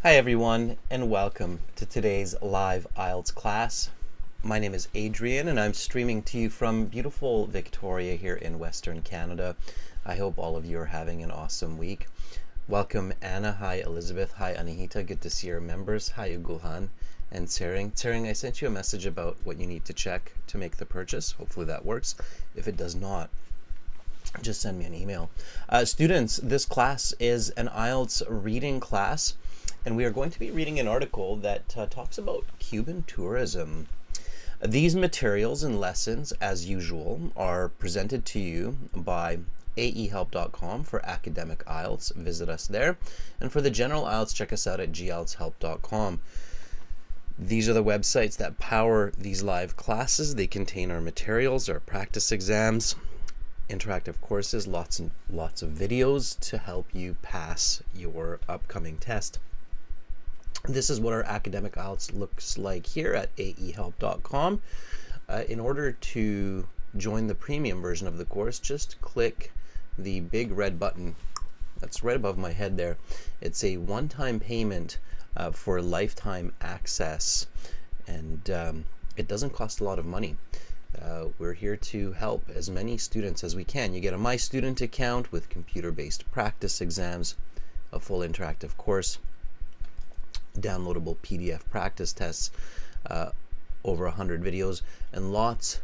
Hi everyone, and welcome to today's live IELTS class. My name is Adrian and I'm streaming to you from beautiful Victoria here in Western Canada. I hope all of you are having an awesome week. Welcome Anna, hi Elizabeth, hi Anahita, good to see your members, hi Ugulhan and Tsering. Tsering, I sent you a message about what you need to check to make the purchase. Hopefully that works. If it does not, just send me an email. Students, this class is an IELTS reading class. And we are going to be reading an article that talks about Cuban tourism. These materials and lessons, as usual, are presented to you by aehelp.com for academic IELTS. Visit us there. And for the general IELTS, check us out at gieltshelp.com. These are the websites that power these live classes. They contain our materials, our practice exams, interactive courses, lots and lots of videos to help you pass your upcoming test. This is what our academic IELTS looks like here at aehelp.com. In order to join the premium version of the course, just click the big red button that's right above my head there. It's a one-time payment for lifetime access, and it doesn't cost a lot of money. We're here to help as many students as we can. You get a My Student account with computer-based practice exams, a full interactive course, downloadable PDF practice tests, over 100 videos, and lots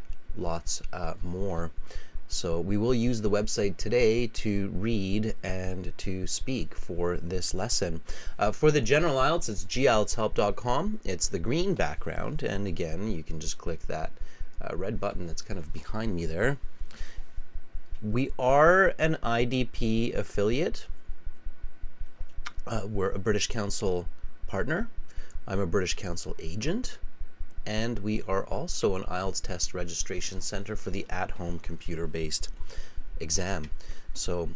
more. So we will use the website today to read and to speak for this lesson. For the general IELTS, it's gieltshelp.com. It's the green background, and again, you can just click that red button that's kind of behind me there. We are an IDP affiliate. We're a British Council partner. I'm a British Council agent, and we are also an IELTS test registration center for the at-home computer-based exam. So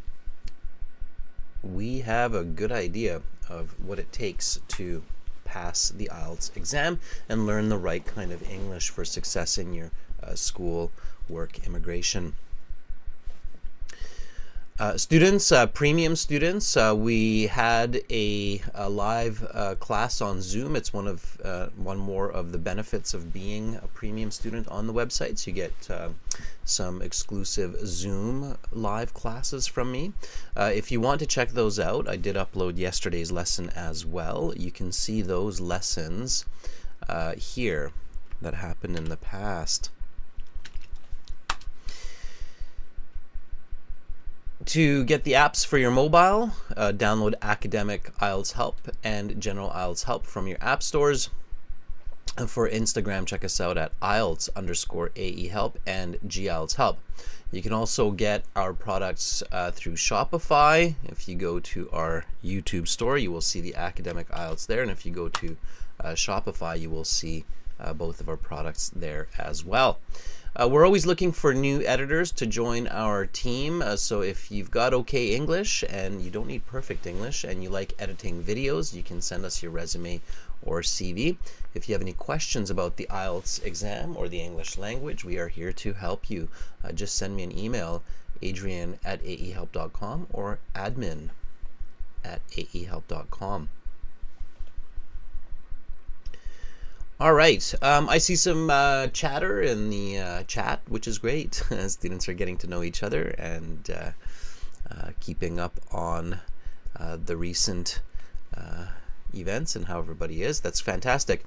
we have a good idea of what it takes to pass the IELTS exam and learn the right kind of English for success in your school, work, immigration. Students, premium students, we had a live class on Zoom. It's one more of the benefits of being a premium student on the website. So you get some exclusive Zoom live classes from me. If you want to check those out, I did upload yesterday's lesson as well. You can see those lessons here that happened in the past. To get the apps for your mobile, download Academic IELTS Help and General IELTS Help from your app stores. And for Instagram, check us out at IELTS_AEHelp and GIELTS Help. You can also get our products through Shopify. If you go to our YouTube store, you will see the Academic IELTS there. And if you go to Shopify, you will see both of our products there as well. We're always looking for new editors to join our team, so if you've got okay English and you don't need perfect English and you like editing videos, you can send us your resume or CV. If you have any questions about the IELTS exam or the English language, we are here to help you. Just send me an email, adrian@aehelp.com or admin@aehelp.com. All right, I see some chatter in the chat, which is great. Students are getting to know each other and keeping up on the recent events and how everybody is. That's fantastic.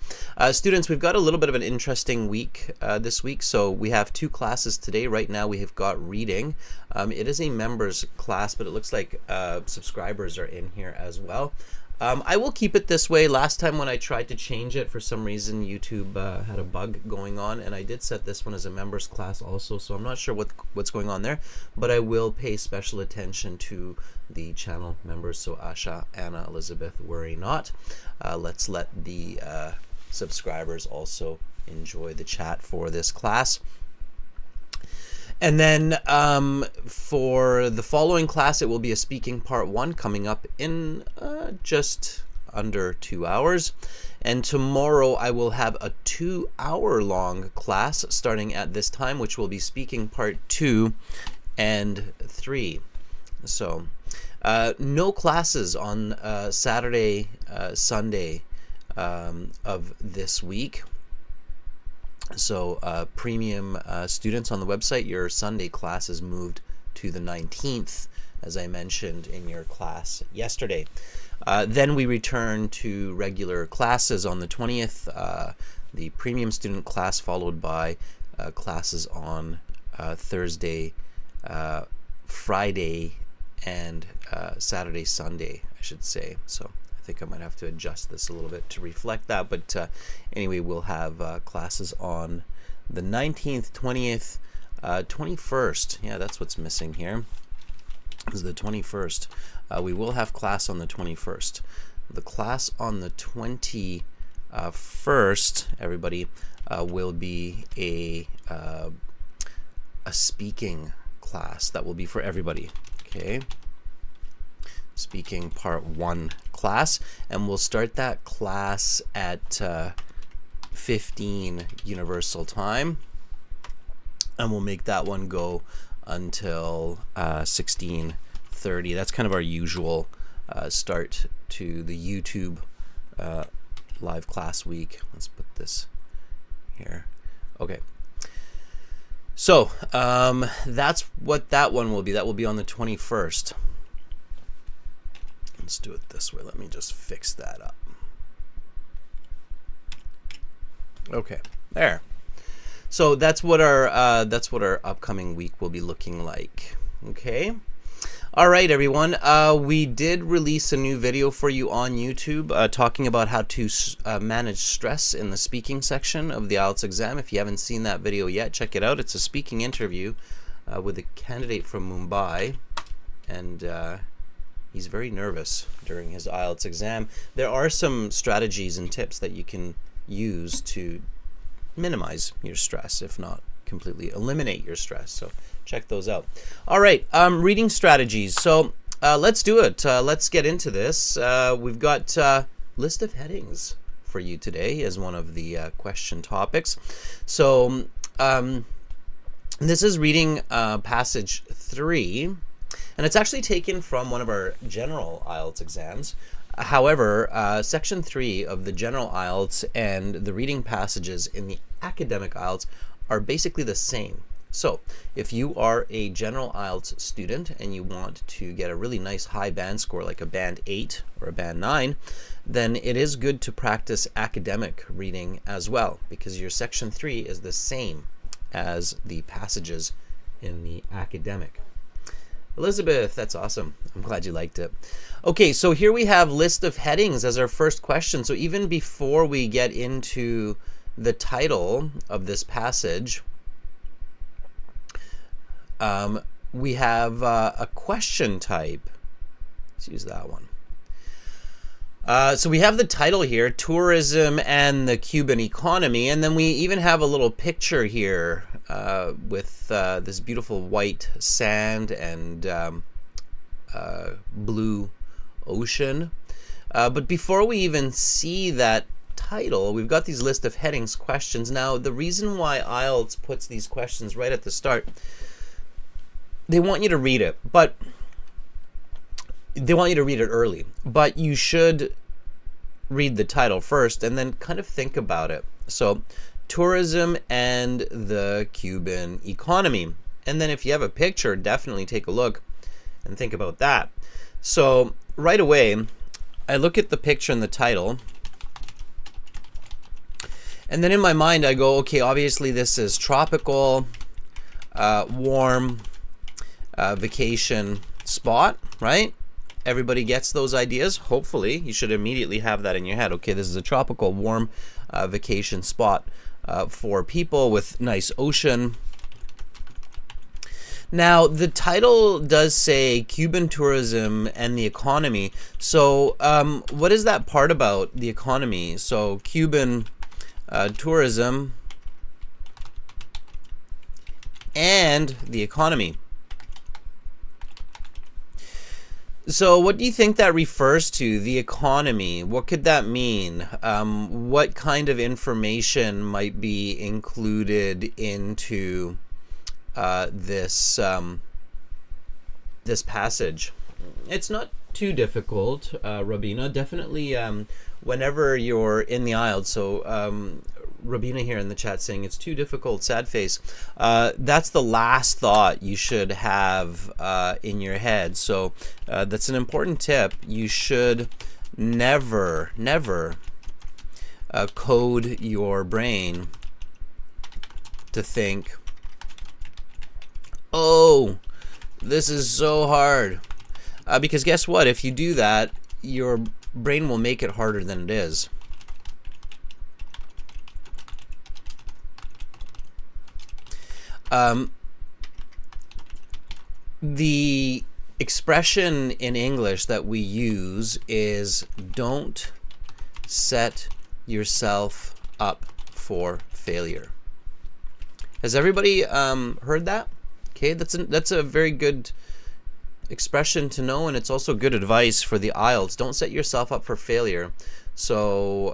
Students, we've got a little bit of an interesting week this week. So we have two classes today. Right now we have got reading. It is a members class, but it looks like subscribers are in here as well. I will keep it this way. Last time when I tried to change it, for some reason YouTube had a bug going on, and I did set this one as a members class also, so I'm not sure what's going on there, but I will pay special attention to the channel members. So Asha, Anna, Elizabeth, worry not. Let's let the subscribers also enjoy the chat for this class. And then for the following class, it will be a speaking part 1 coming up in just under 2 hours. And tomorrow I will have a 2-hour-long class starting at this time, which will be speaking part 2 and 3. So No classes on Saturday, Sunday of this week. So premium students on the website, your Sunday class is moved to the 19th, as I mentioned in your class yesterday. Then we return to regular classes on the 20th, the premium student class, followed by classes on Thursday, Friday, and Saturday, Sunday, I should say. So I think I might have to adjust this a little bit to reflect that. But anyway, we'll have classes on the 19th, 20th, 21st. Yeah, that's what's missing here. Is the 21st. We will have class on the 21st. The class on the 21st, everybody, will be a speaking class that will be for everybody. Okay, speaking part 1 class, and we'll start that class at 15 Universal Time, and we'll make that one go until 16:30. That's kind of our usual start to the YouTube live class week. Let's put this here. Okay. So that's what that one will be. That will be on the 21st. Let's do it this way. Let me just fix that up. Okay, there. So that's what our upcoming week will be looking like. Okay. All right, everyone. We did release a new video for you on YouTube talking about how to manage stress in the speaking section of the IELTS exam. If you haven't seen that video yet, check it out. It's a speaking interview with a candidate from Mumbai, and he's very nervous during his IELTS exam. There are some strategies and tips that you can use to minimize your stress, if not completely eliminate your stress. So check those out. All right, reading strategies. So let's do it. Let's get into this. We've got list of headings for you today as one of the question topics. So this is reading passage 3, and it's actually taken from one of our general IELTS exams. However, section 3 of the general IELTS and the reading passages in the academic IELTS are basically the same. So if you are a general IELTS student and you want to get a really nice high band score, like a band 8 or a band 9, then it is good to practice academic reading as well, because your section 3 is the same as the passages in the academic. Elizabeth, that's awesome. I'm glad you liked it. Okay, so here we have list of headings as our first question. So even before we get into the title of this passage, we have a question type. Let's use that one. So we have the title here, Tourism and the Cuban Economy, and then we even have a little picture here with this beautiful white sand and blue ocean. But before we even see that title, we've got these list of headings, questions. Now, the reason why IELTS puts these questions right at the start, they want you to read it, but they want you to read it early, but you should read the title first and then kind of think about it. So, tourism and the Cuban economy. And then if you have a picture, definitely take a look and think about that. So, right away, I look at the picture and the title, and then in my mind I go, okay, obviously this is tropical, warm, vacation spot, right? Everybody gets those ideas. Hopefully, you should immediately have that in your head. Okay, this is a tropical, warm vacation spot for people with nice ocean. Now, the title does say Cuban tourism and the economy. So, what is that part about the economy? So, Cuban tourism and the economy. So what do you think that refers to, the economy? What could that mean? What kind of information might be included into this this passage? It's not too difficult, Rabina. Definitely, whenever you're in the IELTS. So, Rabina here in the chat saying it's too difficult. Sad face. That's the last thought you should have in your head. So, that's an important tip. You should never code your brain to think, oh, this is so hard. Because guess what? If you do that, your brain will make it harder than it is. The expression in English that we use is don't set yourself up for failure. Has everybody heard that? Okay, that's a very good expression to know, and it's also good advice for the IELTS. Don't set yourself up for failure. So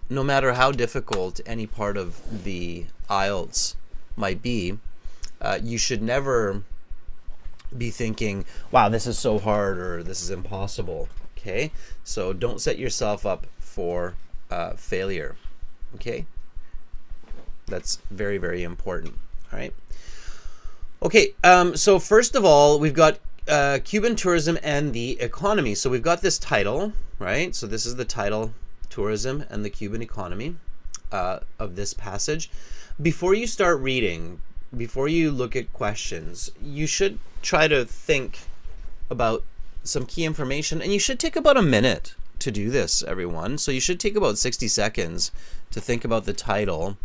no matter how difficult any part of the IELTS might be, you should never be thinking, wow, this is so hard or this is impossible. Okay, so don't set yourself up for failure. Okay, that's very, very important. All right. Okay, so first of all, we've got Cuban tourism and the economy. So we've got this title, right? So this is the title, Tourism and the Cuban Economy, of this passage. Before you start reading, before you look at questions, you should try to think about some key information, and you should take about a minute to do this, everyone. So you should take about 60 seconds to think about the title.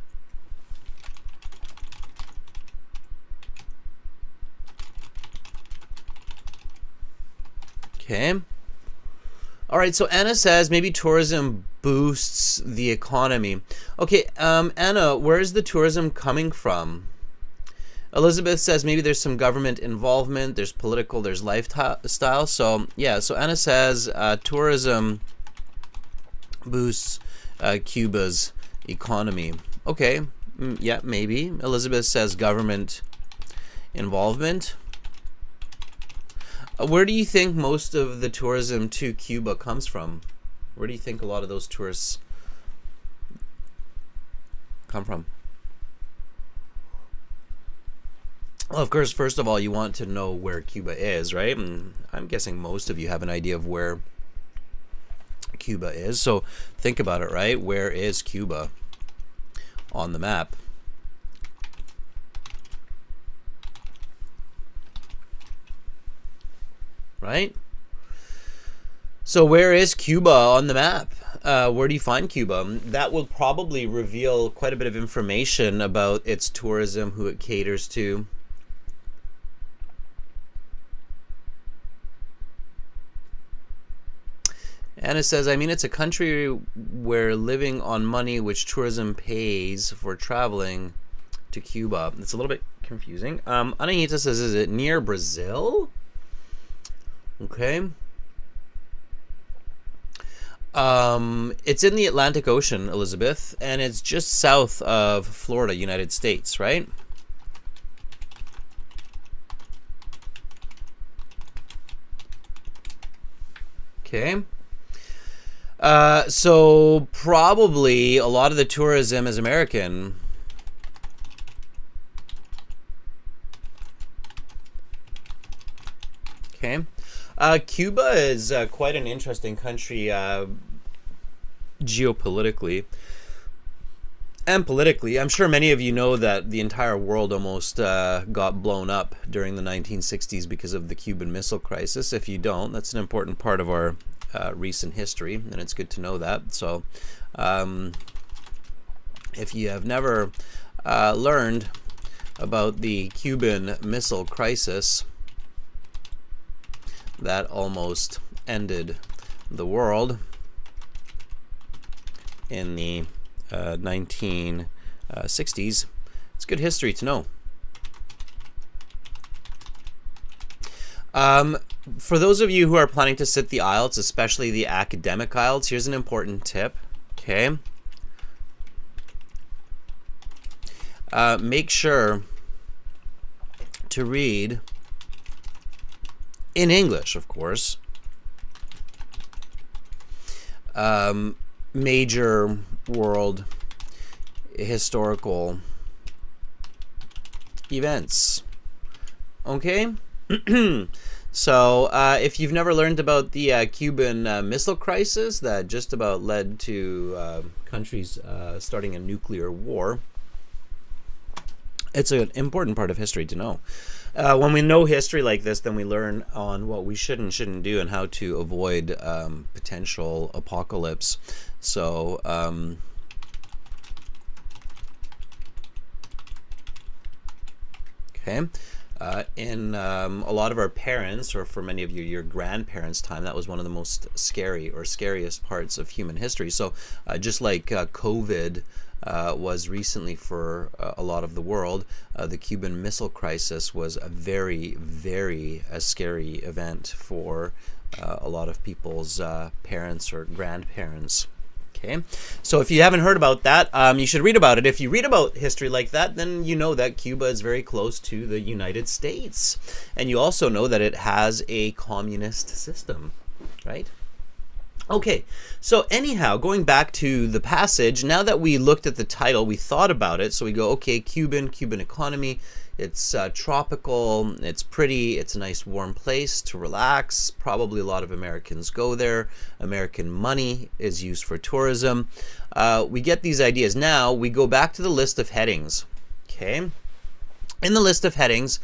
Okay. All right, so Anna says maybe tourism boosts the economy. Okay, Anna, where is the tourism coming from? Elizabeth says maybe there's some government involvement, there's political, there's lifestyle. So yeah, so Anna says tourism boosts Cuba's economy. Okay, yeah, maybe. Elizabeth says government involvement. Where do you think most of the tourism to Cuba comes from? Where do you think a lot of those tourists come from? Well, of course, first of all, you want to know where Cuba is, right? And I'm guessing most of you have an idea of where Cuba is. So think about it, right? Where is Cuba on the map? Right? So where is Cuba on the map? Where do you find Cuba? That will probably reveal quite a bit of information about its tourism, who it caters to. Anna says, I mean, it's a country where living on money which tourism pays for traveling to Cuba. It's a little bit confusing. Anahita says, is it near Brazil? Okay. It's in the Atlantic Ocean, Elizabeth, and it's just south of Florida, United States, right? Okay. So probably a lot of the tourism is American. Okay. Cuba is quite an interesting country geopolitically and politically. I'm sure many of you know that the entire world almost got blown up during the 1960s because of the Cuban Missile Crisis. If you don't, that's an important part of our recent history, and it's good to know that. So if you have never learned about the Cuban Missile Crisis, that almost ended the world in the 1960s. It's good history to know. For those of you who are planning to sit the IELTS, especially the academic IELTS, here's an important tip. Okay. Make sure to read in English, of course, major world historical events. Okay? So, if you've never learned about the Cuban Missile Crisis that just about led to countries starting a nuclear war, it's an important part of history to know. When we know history like this, then we learn on what we should and shouldn't do and how to avoid potential apocalypse. So, okay. In a lot of our parents, or for many of you, your grandparents' time, that was one of the most scary or scariest parts of human history. So just like COVID was recently for a lot of the world, the Cuban Missile Crisis was a very, very scary event for a lot of people's parents or grandparents. Okay, so if you haven't heard about that, you should read about it. If you read about history like that, then you know that Cuba is very close to the United States. And you also know that it has a communist system, right? Okay, so anyhow, going back to the passage, now that we looked at the title, we thought about it. So we go, okay, Cuban economy. It's tropical, it's pretty, it's a nice warm place to relax. Probably a lot of Americans go there. American money is used for tourism. We get these ideas. Now we go back to the list of headings. Okay, in the list of headings,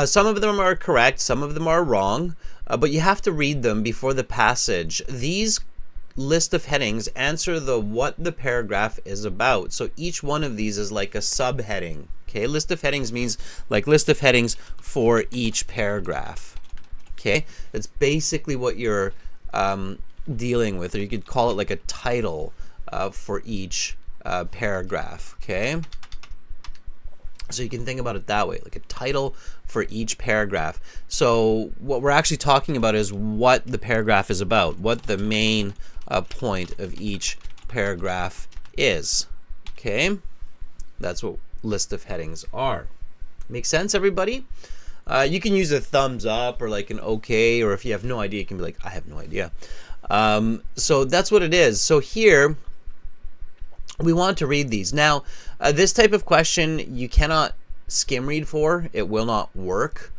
some of them are correct, some of them are wrong, but you have to read them before the passage. These list of headings answer what the paragraph is about. So each one of these is like a subheading. Okay, list of headings means like list of headings for each paragraph. Okay, it's basically what you're dealing with, or you could call it like a title for each paragraph. Okay, so you can think about it that way, like a title for each paragraph. So what we're actually talking about is what the paragraph is about, what the main point of each paragraph is. Okay, that's what list of headings are. Make sense, everybody? You can use a thumbs up or like an okay, or if you have no idea, you can be like, I have no idea. So that's what it is. So here we want to read these. Now, this type of question you cannot skim read for. It will not work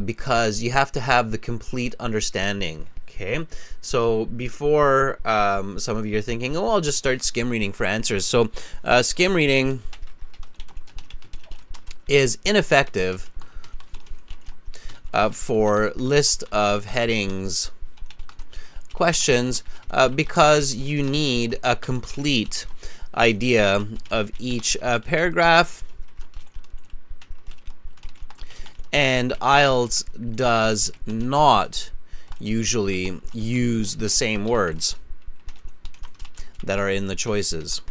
because you have to have the complete understanding. Okay, so before some of you are thinking, oh, I'll just start skim reading for answers. So skim reading is ineffective for list of headings questions because you need a complete idea of each paragraph, and IELTS does not usually use the same words that are in the choices.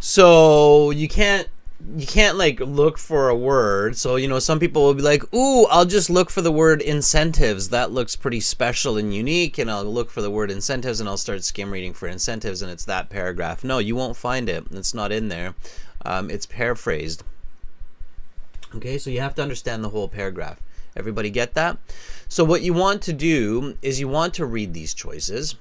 So you can't like look for a word. So, you know, some people will be like, ooh, I'll just look for the word incentives. That looks pretty special and unique. And I'll look for the word incentives and I'll start skim reading for incentives and it's that paragraph. No, you won't find it. It's not in there. It's paraphrased. Okay, so you have to understand the whole paragraph. Everybody get that? So what you want to do is you want to read these choices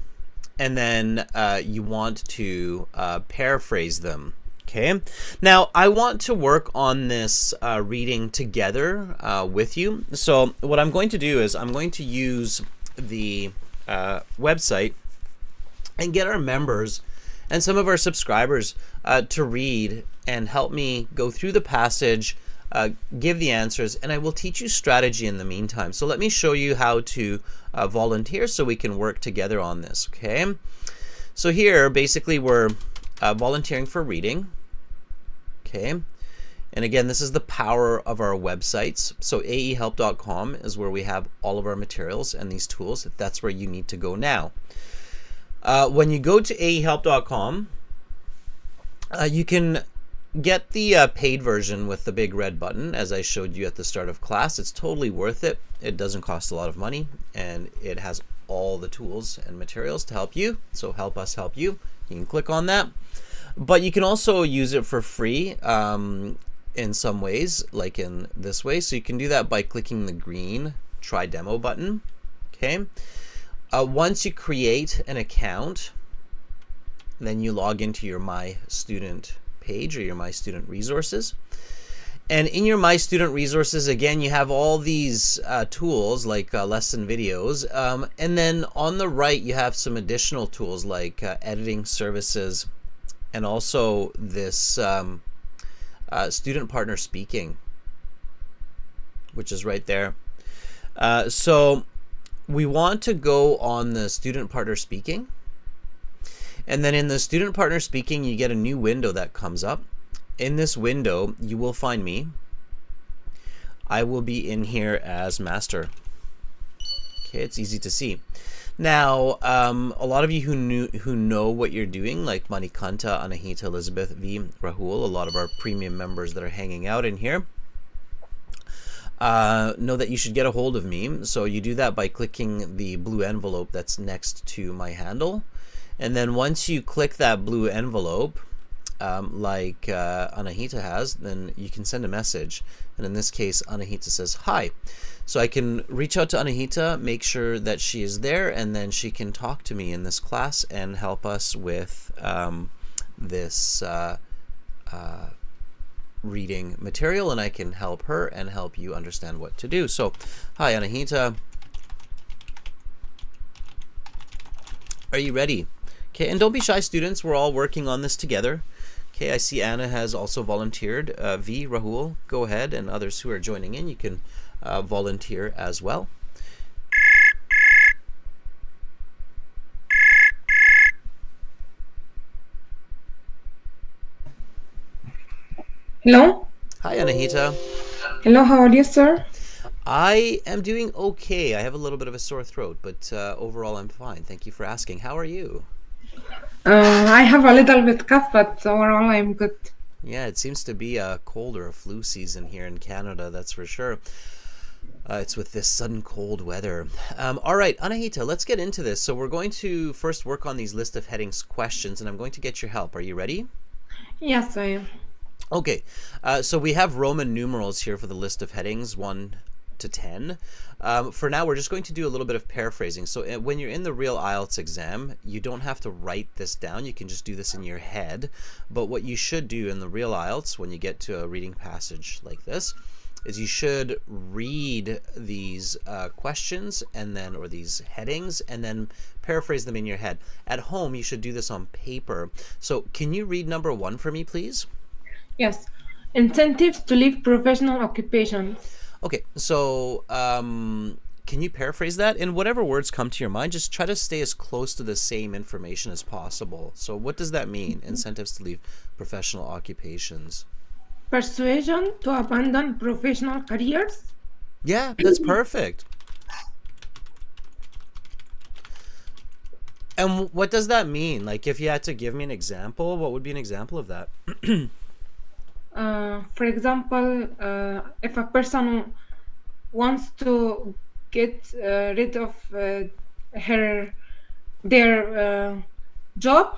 and then you want to paraphrase them. Okay, now I want to work on this reading together with you. So what I'm going to do is I'm going to use the website and get our members and some of our subscribers to read and help me go through the passage, give the answers, and I will teach you strategy in the meantime. So let me show you how to volunteer so we can work together on this. Okay, so here basically we're volunteering for reading. Okay, and again, this is the power of our websites. So aehelp.com is where we have all of our materials and these tools. That's where you need to go now. When you go to aehelp.com, you can get the paid version with the big red button, as I showed you at the start of class. It's totally worth it. It doesn't cost a lot of money, and it has all the tools and materials to help you. So help us help you. You can click on that. But you can also use it for free in some ways, like in this way. So you can do that by clicking the green Try Demo button. Okay. Once you create an account, then you log into your My Student page or your My Student Resources. And in your My Student Resources, again, you have all these tools like lesson videos. And then on the right, you have some additional tools like editing services and also this student partner speaking, which is right there. So we want to go on the student partner speaking. And then in the student partner speaking, you get a new window that comes up. In this window, you will find me. I will be in here as master. Okay, it's easy to see. Now, a lot of you who know what you're doing, like Manikanta, Anahita, Elizabeth, V, Rahul, a lot of our premium members that are hanging out in here, know that you should get a hold of me. So you do that by clicking the blue envelope that's next to my handle. And then once you click that blue envelope, like Anahita has, then you can send a message. And in this case, Anahita says hi. So I can reach out to Anahita, make sure that she is there, and then she can talk to me in this class and help us with this reading material, and I can help her and help you understand what to do. So, hi Anahita. Are you ready? Okay, and don't be shy, students. We're all working on this together. Okay, I see Anna has also volunteered. V, Rahul, go ahead, and others who are joining in, you can volunteer as well. Hello. Hi, Anahita. Hello, how are you, sir? I am doing okay. I have a little bit of a sore throat, but overall I'm fine. Thank you for asking. How are you? I have a little bit cough, but overall I'm good. Yeah, it seems to be a cold or a flu season here in Canada, that's for sure. It's with this sudden cold weather. All right, Anahita, let's get into this. So we're going to first work on these list of headings questions, and I'm going to get your help. Are you ready? Yes, I am. Okay, so we have Roman numerals here for the list of headings, 1 to 10. For now, we're just going to do a little bit of paraphrasing. So when you're in the real IELTS exam, you don't have to write this down. You can just do this in your head. But what you should do in the real IELTS when you get to a reading passage like this is you should read these questions and then, or these headings, and then paraphrase them in your head. At home, you should do this on paper. So can you read number 1 for me, please? Yes. Incentives to leave professional occupations. Okay, so can you paraphrase that? In whatever words come to your mind, just try to stay as close to the same information as possible. So what does that mean, incentives to leave professional occupations? Persuasion to abandon professional careers. Yeah, that's perfect. And what does that mean? Like, if you had to give me an example, what would be an example of that? For example, if a person wants to get rid of their job,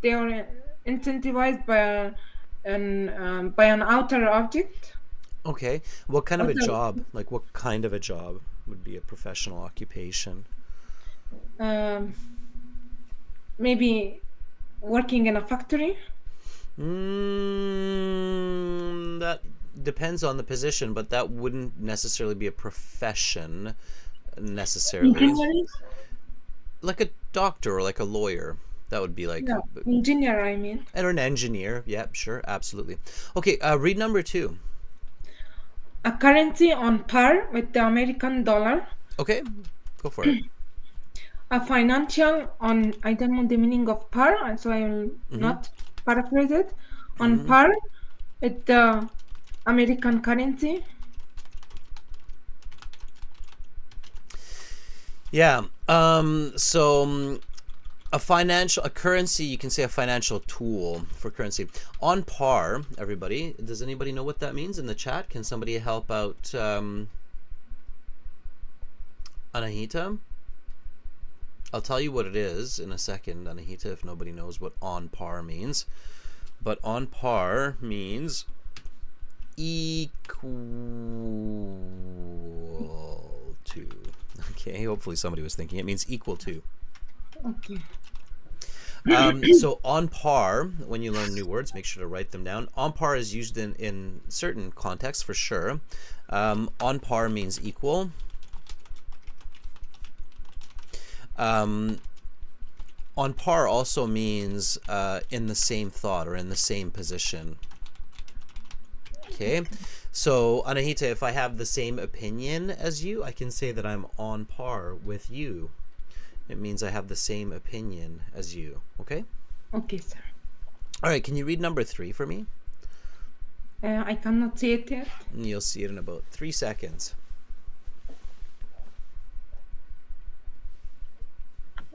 they are incentivized by an outer object. Okay, what kind of a Outer, job? Like, what kind of a job would be a professional occupation? Maybe working in a factory. That depends on the position, but that wouldn't necessarily be a profession necessarily. Engineering? Like a doctor or like a lawyer. That would be like No, engineer, I mean. and an engineer. Yeah, sure, absolutely. Okay, read number 2. A currency on par with the American dollar. Okay, go for it. A financial on, I don't know the meaning of par, so I will not paraphrase it. On par with the American currency. Yeah. So a currency, you can say a financial tool for currency. On par, everybody. Does anybody know what that means in the chat? Can somebody help out Anahita? I'll tell you what it is in a second, Anahita, if nobody knows what on par means. But on par means equal to. Okay, hopefully somebody was thinking. It means equal to. Okay. So on par, when you learn new words, make sure to write them down. On par is used in certain contexts for sure. On par means equal. On par also means in the same thought or in the same position. Okay, so Anahita, if I have the same opinion as you, I can say that I'm on par with you. It means I have the same opinion as you. Okay? Okay, sir. All right, can you read number 3 for me? I cannot see it yet. You'll see it in about 3 seconds.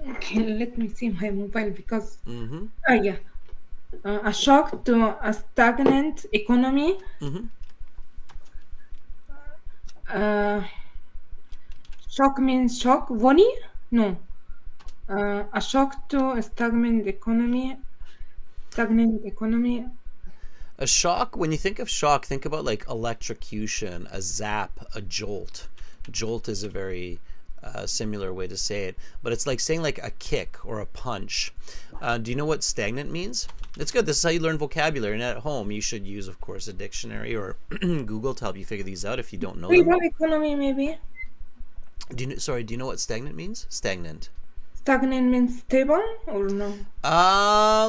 Okay, let me see my mobile because. Yeah. A shock to a stagnant economy. Shock means shock. Voli? No. A shock to a stagnant economy. Stagnant economy. A shock, when you think of shock, think about like electrocution, a zap, a jolt. Jolt is a very similar way to say it, but it's like saying like a kick or a punch. Do you know what stagnant means? It's good. This is how you learn vocabulary. And at home, you should use, of course, a dictionary or Google to help you figure these out if you don't know them. Stable economy, maybe. Do you know what stagnant means? Stagnant. Stagnant means stable or no? Yeah,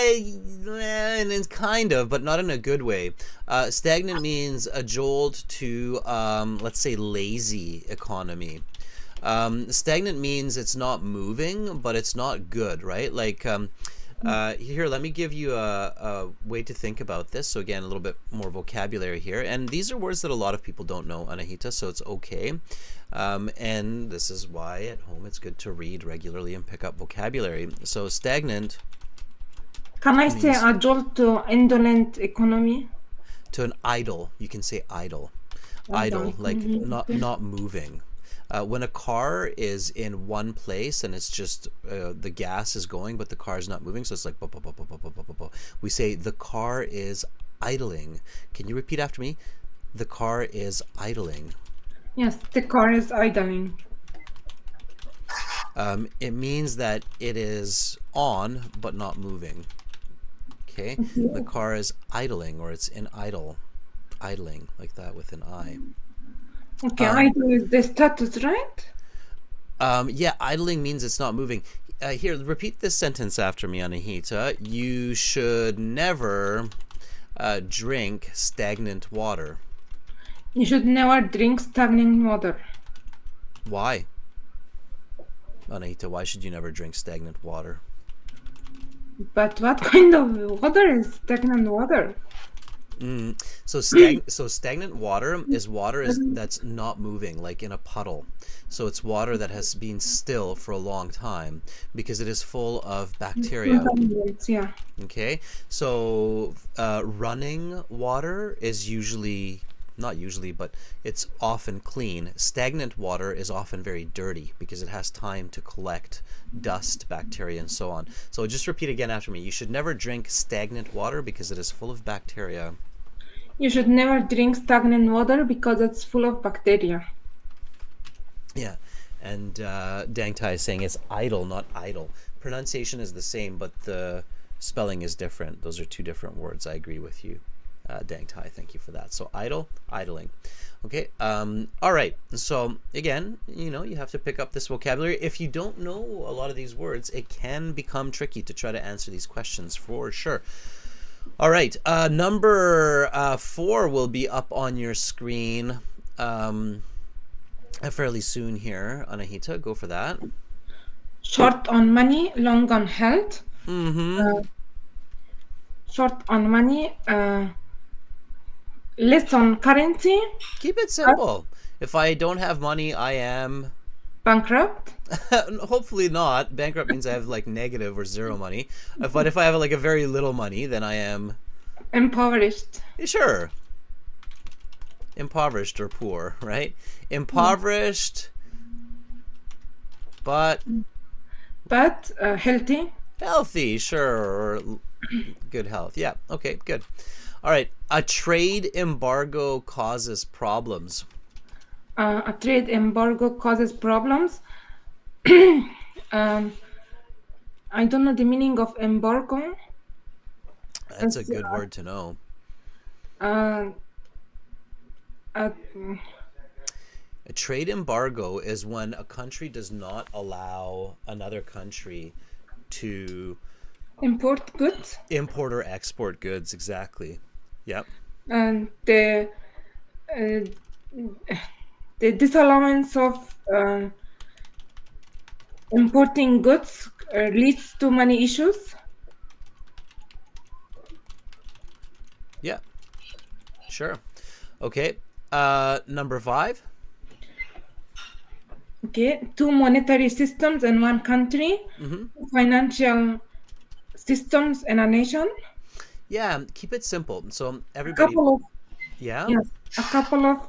and it's kind of, but not in a good way. Stagnant means a jolt to, let's say, lazy economy. Stagnant means it's not moving, but it's not good, right? Like, here, let me give you a way to think about this. So again, a little bit more vocabulary here. And these are words that a lot of people don't know, Anahita, so it's okay. And this is why at home it's good to read regularly and pick up vocabulary. So stagnant. Can I say a jolt to indolent economy? To an idle, you can say idle. Idle, like not moving. When a car is in one place and it's just the gas is going, but the car is not moving, so it's like we say the car is idling. Can you repeat after me? The car is idling. Yes, the car is idling. It means that it is on but not moving. Okay, the car is idling, or it's in idling, like that with an I. Okay, idle is the status, right? Yeah, idling means it's not moving. Here, repeat this sentence after me, Anahita. You should never drink stagnant water. You should never drink stagnant water. Why? Anahita, why should you never drink stagnant water? But what kind of water is stagnant water? So stagnant water is water that's not moving, like in a puddle. So it's water that has been still for a long time because it is full of bacteria. Yeah. Okay, so running water is usually, not usually, but it's often clean. Stagnant water is often very dirty because it has time to collect dust, bacteria, and so on. So just repeat again after me. You should never drink stagnant water because it is full of bacteria. You should never drink stagnant water because it's full of bacteria. Yeah, and Dang Tai is saying it's idle, not idle. Pronunciation is the same, but the spelling is different. Those are two different words. I agree with you, Dang Tai. Thank you for that. So idle, idling. Okay. All right. So again, you have to pick up this vocabulary. If you don't know a lot of these words, it can become tricky to try to answer these questions for sure. All right. Number 4 will be up on your screen fairly soon here. Anahita, go for that. Short on money, long on health. Short on money, less on currency. Keep it simple. If I don't have money, I am bankrupt. Hopefully not. Bankrupt means I have like negative or zero money. But if I have like a very little money, then I am impoverished. Sure. Impoverished or poor, right? Impoverished, but healthy. Healthy, sure, or good health. Yeah. Okay. Good. All right. A trade embargo causes problems. A trade embargo causes problems. um, I don't know the meaning of embargo. That's a It's good word to know. uh, uh, A trade embargo is when a country does not allow another country to import goods, import or export goods. Exactly. Yep. and uh, the disallowance of importing goods leads to many issues. Yeah. Sure. Okay. Number 5. Okay, two monetary systems in one country, financial systems in a nation. Yeah. Keep it simple. So A everybody. couple of Yeah. yes, a couple of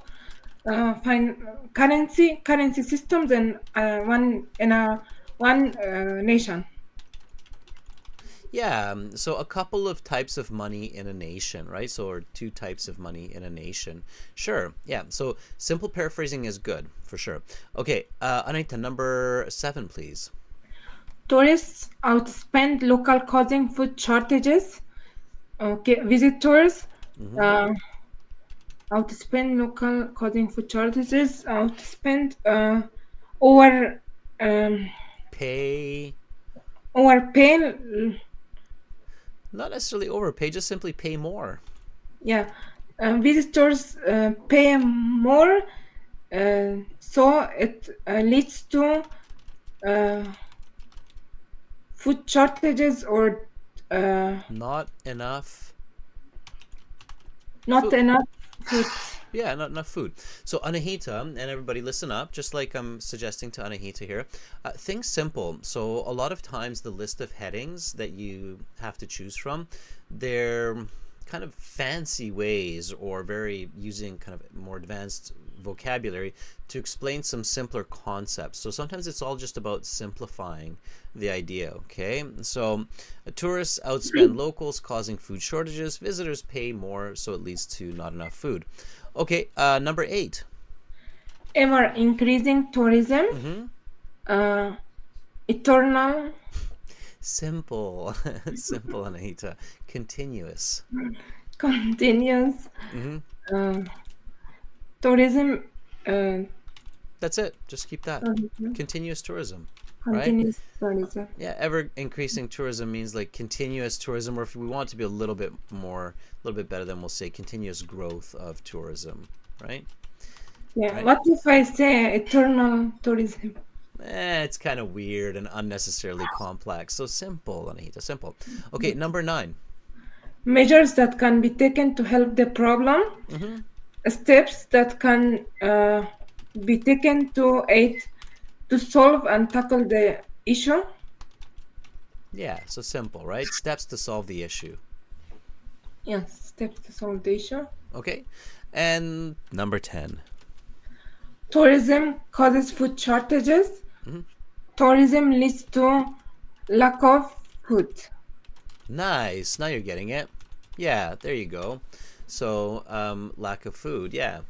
currency systems in one nation. Yeah, so a couple of types of money in a nation, right? So, or two types of money in a nation. Sure, yeah. So, simple paraphrasing is good for sure. Okay, Anita, number 7, please. Tourists outspend local, causing food shortages. Okay, visitors uh, outspend local, causing food shortages. Outspend over Pay, overpay. not necessarily overpay, just simply pay more. Yeah, visitors pay more, so it leads to uh, food shortages or uh, Not enough not food. enough food. Yeah, not enough food. So Anahita, and everybody listen up, just like I'm suggesting to Anahita here. Think simple. So a lot of times the list of headings that you have to choose from, they're kind of fancy ways or very using kind of more advanced vocabulary to explain some simpler concepts. So sometimes it's all just about simplifying the idea, okay? So tourists outspend locals, causing food shortages. Visitors pay more, so it leads to not enough food. Okay, number 8. Ever increasing tourism, uh, eternal, Simple. Simple, Anahita. Continuous. continuous uh, tourism, uh, That's it. Just keep that. tourism, Continuous tourism, right? continuous tourism. Yeah, ever increasing tourism means like continuous tourism, or if we want to be a little bit more, a little bit better, then we'll say continuous growth of tourism, right? Yeah, Right? what if I say eternal tourism? It's kind of weird and unnecessarily complex. So simple, Anahita, simple. Okay, number 9. Measures that can be taken to help the problem, steps that can be taken to aid to solve and tackle the issue. Yeah, so simple, right? Steps to solve the issue. Yes, steps to solve the issue. Okay, and number 10. Tourism causes food shortages. Tourism leads to lack of food. Nice. Now you're getting it. Yeah, there you go. So, lack of food, yeah.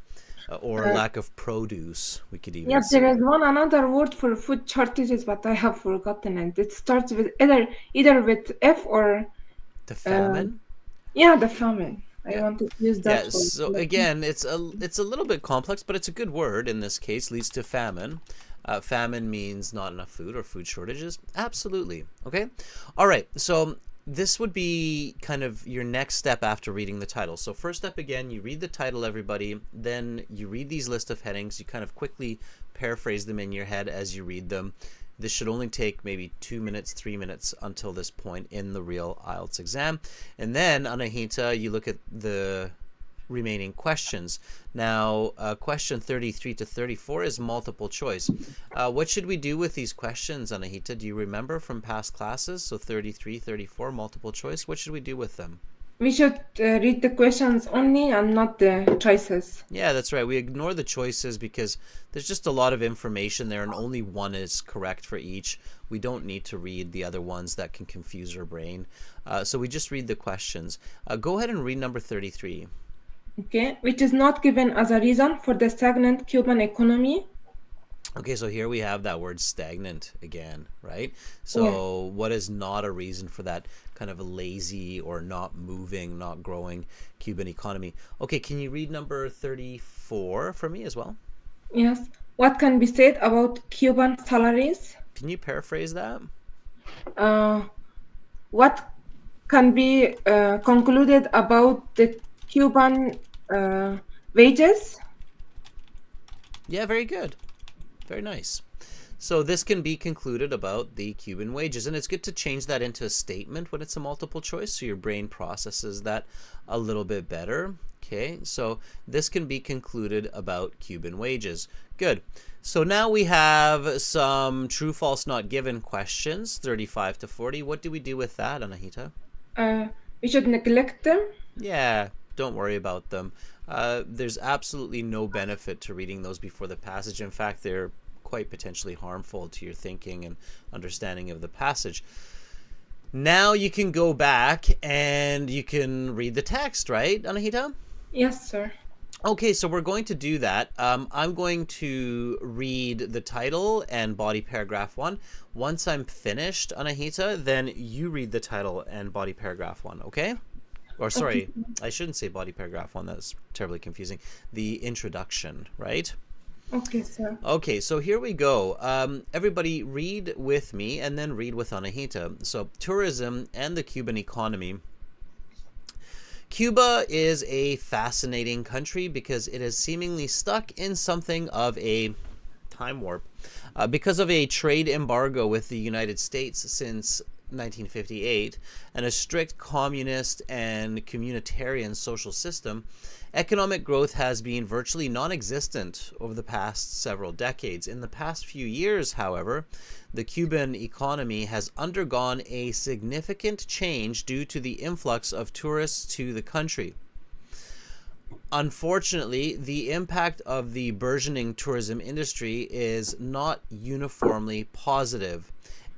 Or Uh, lack of produce, we could even yeah, there say. is one another word for food shortages, but I have forgotten it. It starts with either with F or The uh, famine? yeah, the famine. I Yeah. wanted to use Yeah, that word. so again, it's a little bit complex, but it's a good word in this case, leads to famine. Famine means not enough food or food shortages. Absolutely. Okay. All right. So this would be kind of your next step after reading the title. So first step again, you read the title, everybody. Then you read these list of headings. You kind of quickly paraphrase them in your head as you read them. This should only take maybe 2 minutes, 3 minutes until this point in the real IELTS exam. And then, Anahita, you look at the remaining questions. Now, question 33 to 34 is multiple choice. What should we do with these questions, Anahita? Do you remember from past classes? So 33, 34, multiple choice. What should we do with them? We should read the questions only and not the choices. Yeah, that's right. We ignore the choices because there's just a lot of information there and only one is correct for each. We don't need to read the other ones that can confuse our brain. So we just read the questions. Go ahead and read number 33. Okay, which is not given as a reason for the stagnant Cuban economy. Okay, so here we have that word stagnant again, right? So Yeah. what is not a reason for that kind of lazy or not moving, not growing Cuban economy? Okay, can you read number 34 for me as well? Yes. What can be said about Cuban salaries? Can you paraphrase that? Uh, what can be concluded about the Cuban wages? Yeah, very good. Very nice. So this can be concluded about the Cuban wages, and it's good to change that into a statement when it's a multiple choice so your brain processes that a little bit better. Okay, so this can be concluded about Cuban wages. Good. So now we have some true, false, not given questions, 35 to 40. What do we do with that, Anahita? Uh, we should neglect them. Yeah, don't worry about them. There's absolutely no benefit to reading those before the passage. In fact, they're quite potentially harmful to your thinking and understanding of the passage. Now you can go back and you can read the text, right, Anahita? Yes, sir. Okay, so we're going to do that. I'm going to read the title and body paragraph 1. Once I'm finished, Anahita, then you read the title and body paragraph 1, okay? Or sorry, Okay. I shouldn't say body paragraph 1. That's terribly confusing. The introduction, right? Okay, sir. Okay, so here we go. Everybody read with me and then read with Anahita. So tourism and the Cuban economy. Cuba is a fascinating country because it is seemingly stuck in something of a time warp. Because of a trade embargo with the United States since 1958 and a strict communist and communitarian social system, economic growth has been virtually non-existent over the past several decades. In the past few years, however, the Cuban economy has undergone a significant change due to the influx of tourists to the country. Unfortunately, the impact of the burgeoning tourism industry is not uniformly positive,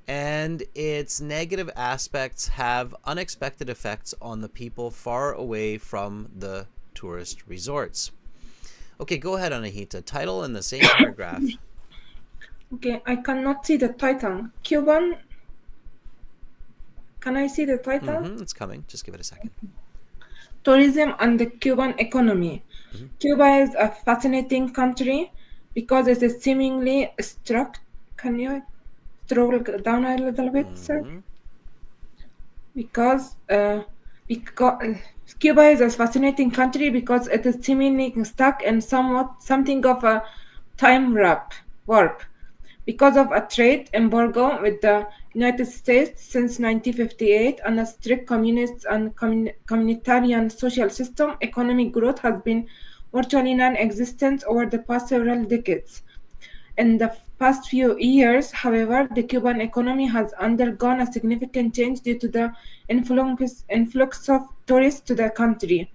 and its negative aspects have unexpected effects on the people far away from the tourist resorts. Okay, go ahead, Anahita. Title in the same paragraph. Okay, I cannot see the title. Cuban. Can I see the title? It's coming. Just give it a second. Tourism and the Cuban economy. Cuba is a fascinating country because it is seemingly struck. Can you scroll down a little bit, sir? Because Cuba is a fascinating country because it is seemingly stuck in something of a time warp because of a trade embargo with the United States since 1958 and a strict communist and communitarian social system. Economic growth has been virtually non-existent over the past several decades. In the past few years, however, the Cuban economy has undergone a significant change due to the influx of tourists to the country.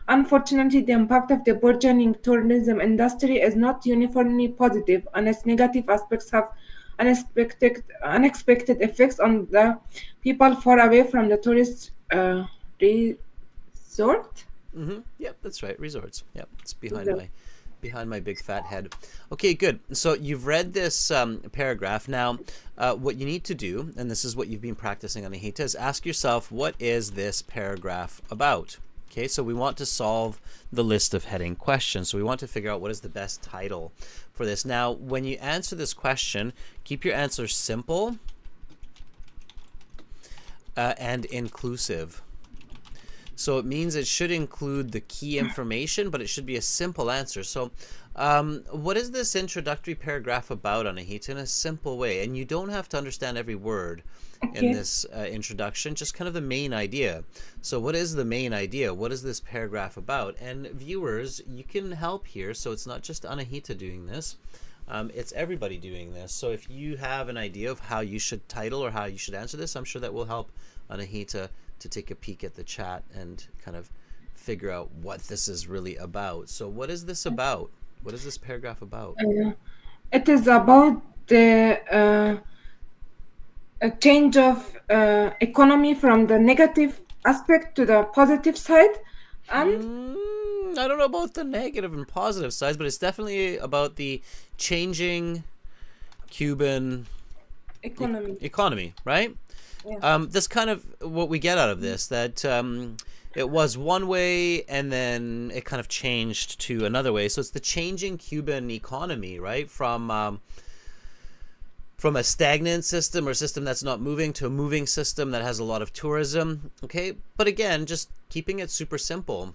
Unfortunately, the impact of the burgeoning tourism industry is not uniformly positive, and its negative aspects have unexpected effects on the people far away from the tourist resort. Yep, that's right. Resorts. Yep, it's Resort. behind my big fat head. Okay, good. So you've read this paragraph. Now, what you need to do, and this is what you've been practicing on Anahita, is ask yourself, what is this paragraph about? Okay, so we want to solve the list of heading questions. So we want to figure out what is the best title for this. Now, when you answer this question, keep your answer simple and inclusive. So it means it should include the key information, but it should be a simple answer. So what is this introductory paragraph about, Anahita, in a simple way? And you don't have to understand every word in this introduction, just kind of the main idea. So what is the main idea? What is this paragraph about? And viewers, you can help here. So it's not just Anahita doing this. It's everybody doing this. So if you have an idea of how you should title or how you should answer this, I'm sure that will help Anahita to take a peek at the chat and kind of figure out what this is really about. So what is this about? What is this paragraph about? It is about the a change of economy from the negative aspect to the positive side, and I don't know about the negative and positive sides, but it's definitely about the changing Cuban economy, right? Yeah. That's kind of what we get out of this, that it was one way and then it kind of changed to another way. So it's the changing Cuban economy, right? From a stagnant system or system that's not moving to a moving system that has a lot of tourism. Okay, but again, just keeping it super simple.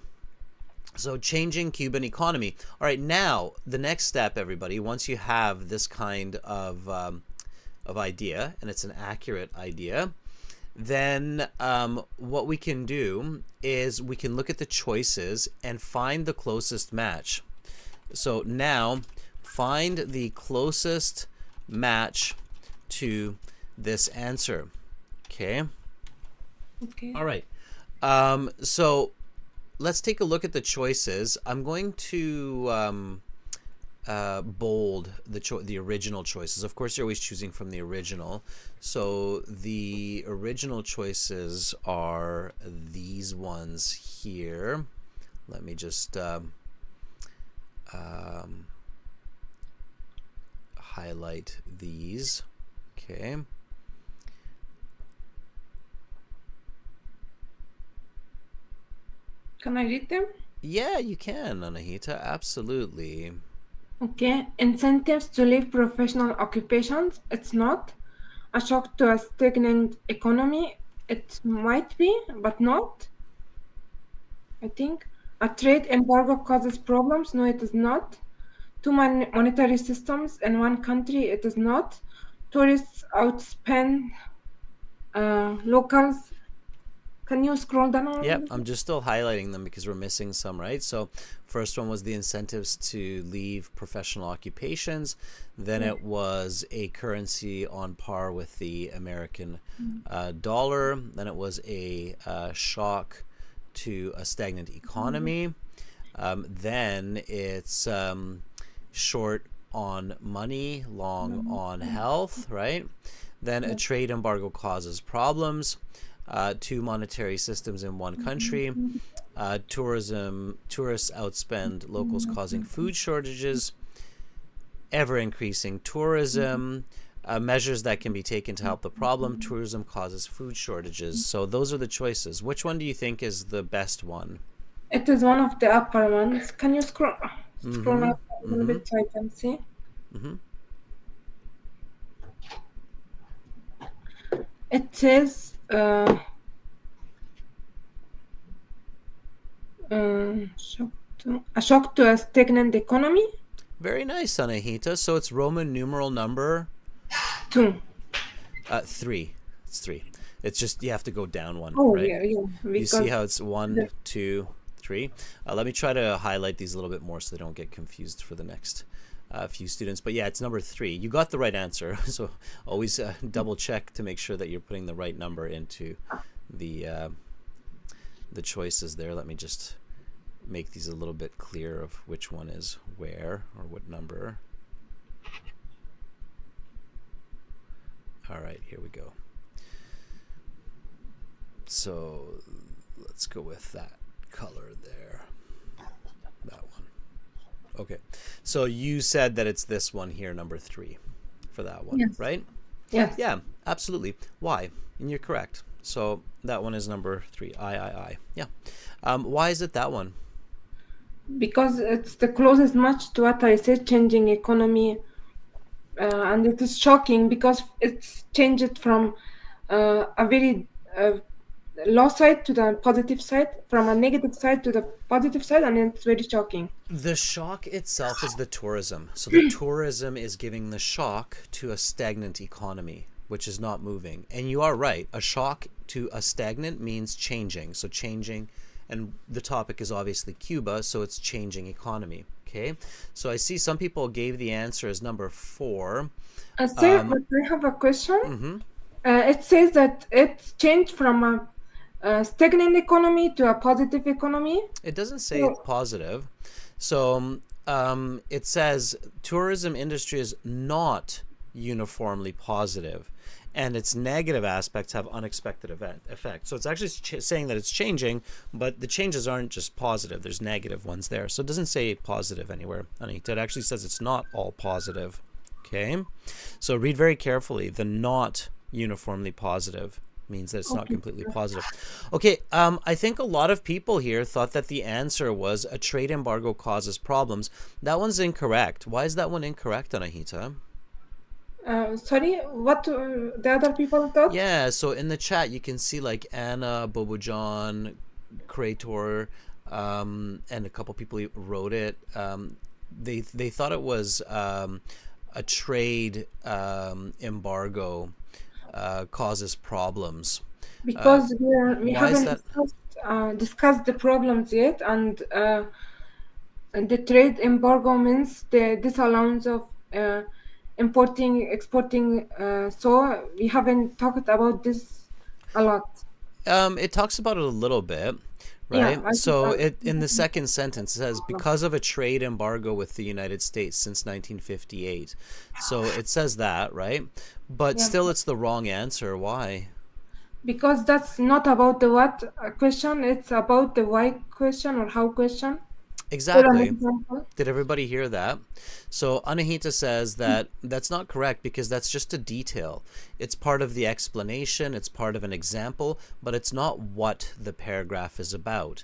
So changing Cuban economy. All right, now the next step, everybody, once you have this kind of idea, and it's an accurate idea, then what we can do is we can look at the choices and find the closest match. So now find the closest match to this answer. Okay. All right. So let's take a look at the choices. I'm going to bold the original choices. Of course, you're always choosing from the original. So the original choices are these ones here. Let me just highlight these. Okay. Can I read them? Yeah, you can, Anahita. Absolutely. Okay. Incentives to leave professional occupations. It's not. A shock to a stagnant economy. It might be, but not. I think. A trade embargo causes problems. No, it is not. Two monetary systems in one country. It is not. Tourists outspend locals. Can you scroll down a little Yep, bit? I'm just still highlighting them because we're missing some, right? So first one was the incentives to leave professional occupations. Then it was a currency on par with the American dollar. Then it was a shock to a stagnant economy. Then it's short on money, long on health, right? Then a trade embargo causes problems. Two monetary systems in one country. Tourists outspend locals, causing food shortages. Ever increasing tourism. Measures that can be taken to help the problem. Tourism causes food shortages. So those are the choices. Which one do you think is the best one? It is one of the upper ones. Can you scroll up a little bit so I can see? It says a shock to a stagnant economy. Very nice, Anahita. So it's Roman numeral number 2. 3. It's 3. It's just you have to go down one, Oh, right? yeah. You see how it's 1, 2, 3. Let me try to highlight these a little bit more so they don't get confused for the next few students. But yeah, it's number 3. You got the right answer. So always double check to make sure that you're putting the right number into the choices there. Let me just make these a little bit clear of which one is where or what number. All right, here we go. So let's go with that color there. That one. Okay. So you said that it's this one here, number 3, for that one, Yes. right? Yes. Yeah, absolutely. Why? And you're correct. So that one is number 3. I. Yeah. Why is it that one? Because it's the closest match to what I said, changing economy. And it is shocking because it's changed from a very low side to the positive side, from a negative side to the positive side, and it's very shocking. The shock itself is the tourism. So the tourism is giving the shock to a stagnant economy, which is not moving. And you are right. A shock to a stagnant means changing. So changing, and the topic is obviously Cuba, so it's changing economy. Okay. So I see some people gave the answer as number 4. Sir, but I have a question. It says that it changed from stagnant economy to a positive economy. It doesn't say positive. So it says tourism industry is not uniformly positive, and its negative aspects have unexpected effects. So it's actually saying that it's changing, but the changes aren't just positive. There's negative ones there. So it doesn't say positive anywhere. It actually says it's not all positive. Okay, so read very carefully. The not uniformly positive means that it's not completely positive. Okay, I think a lot of people here thought that the answer was a trade embargo causes problems. That one's incorrect. Why is that one incorrect, Anahita? Sorry, what the other people thought? Yeah, so in the chat you can see like Anna, Bobojan, Creator, and a couple people who wrote it. They thought it was a trade embargo causes problems. Because we Why is haven't that? discussed the problems yet, and the trade embargo means the disallowance of importing, exporting. So we haven't talked about this a lot. It talks about it a little bit, Yeah, right? I think So it in the second sentence it says because of a trade embargo with the United States since 1958. So it says that, right? But yeah. still it's the wrong answer. Why? Because that's not about the what question, it's about the why question or how question. For an Exactly. example. Did everybody hear that? So Anahita says that that's not correct because that's just a detail. It's part of the explanation, it's part of an example, but it's not what the paragraph is about.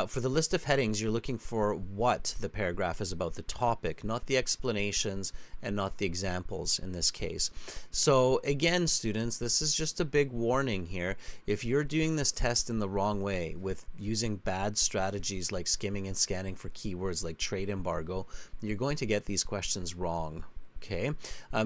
For the list of headings, you're looking for what the paragraph is about, the topic, not the explanations and not the examples in this case. So again, students, this is just a big warning here. If you're doing this test in the wrong way with using bad strategies like skimming and scanning for keywords like trade embargo, you're going to get these questions wrong. Okay,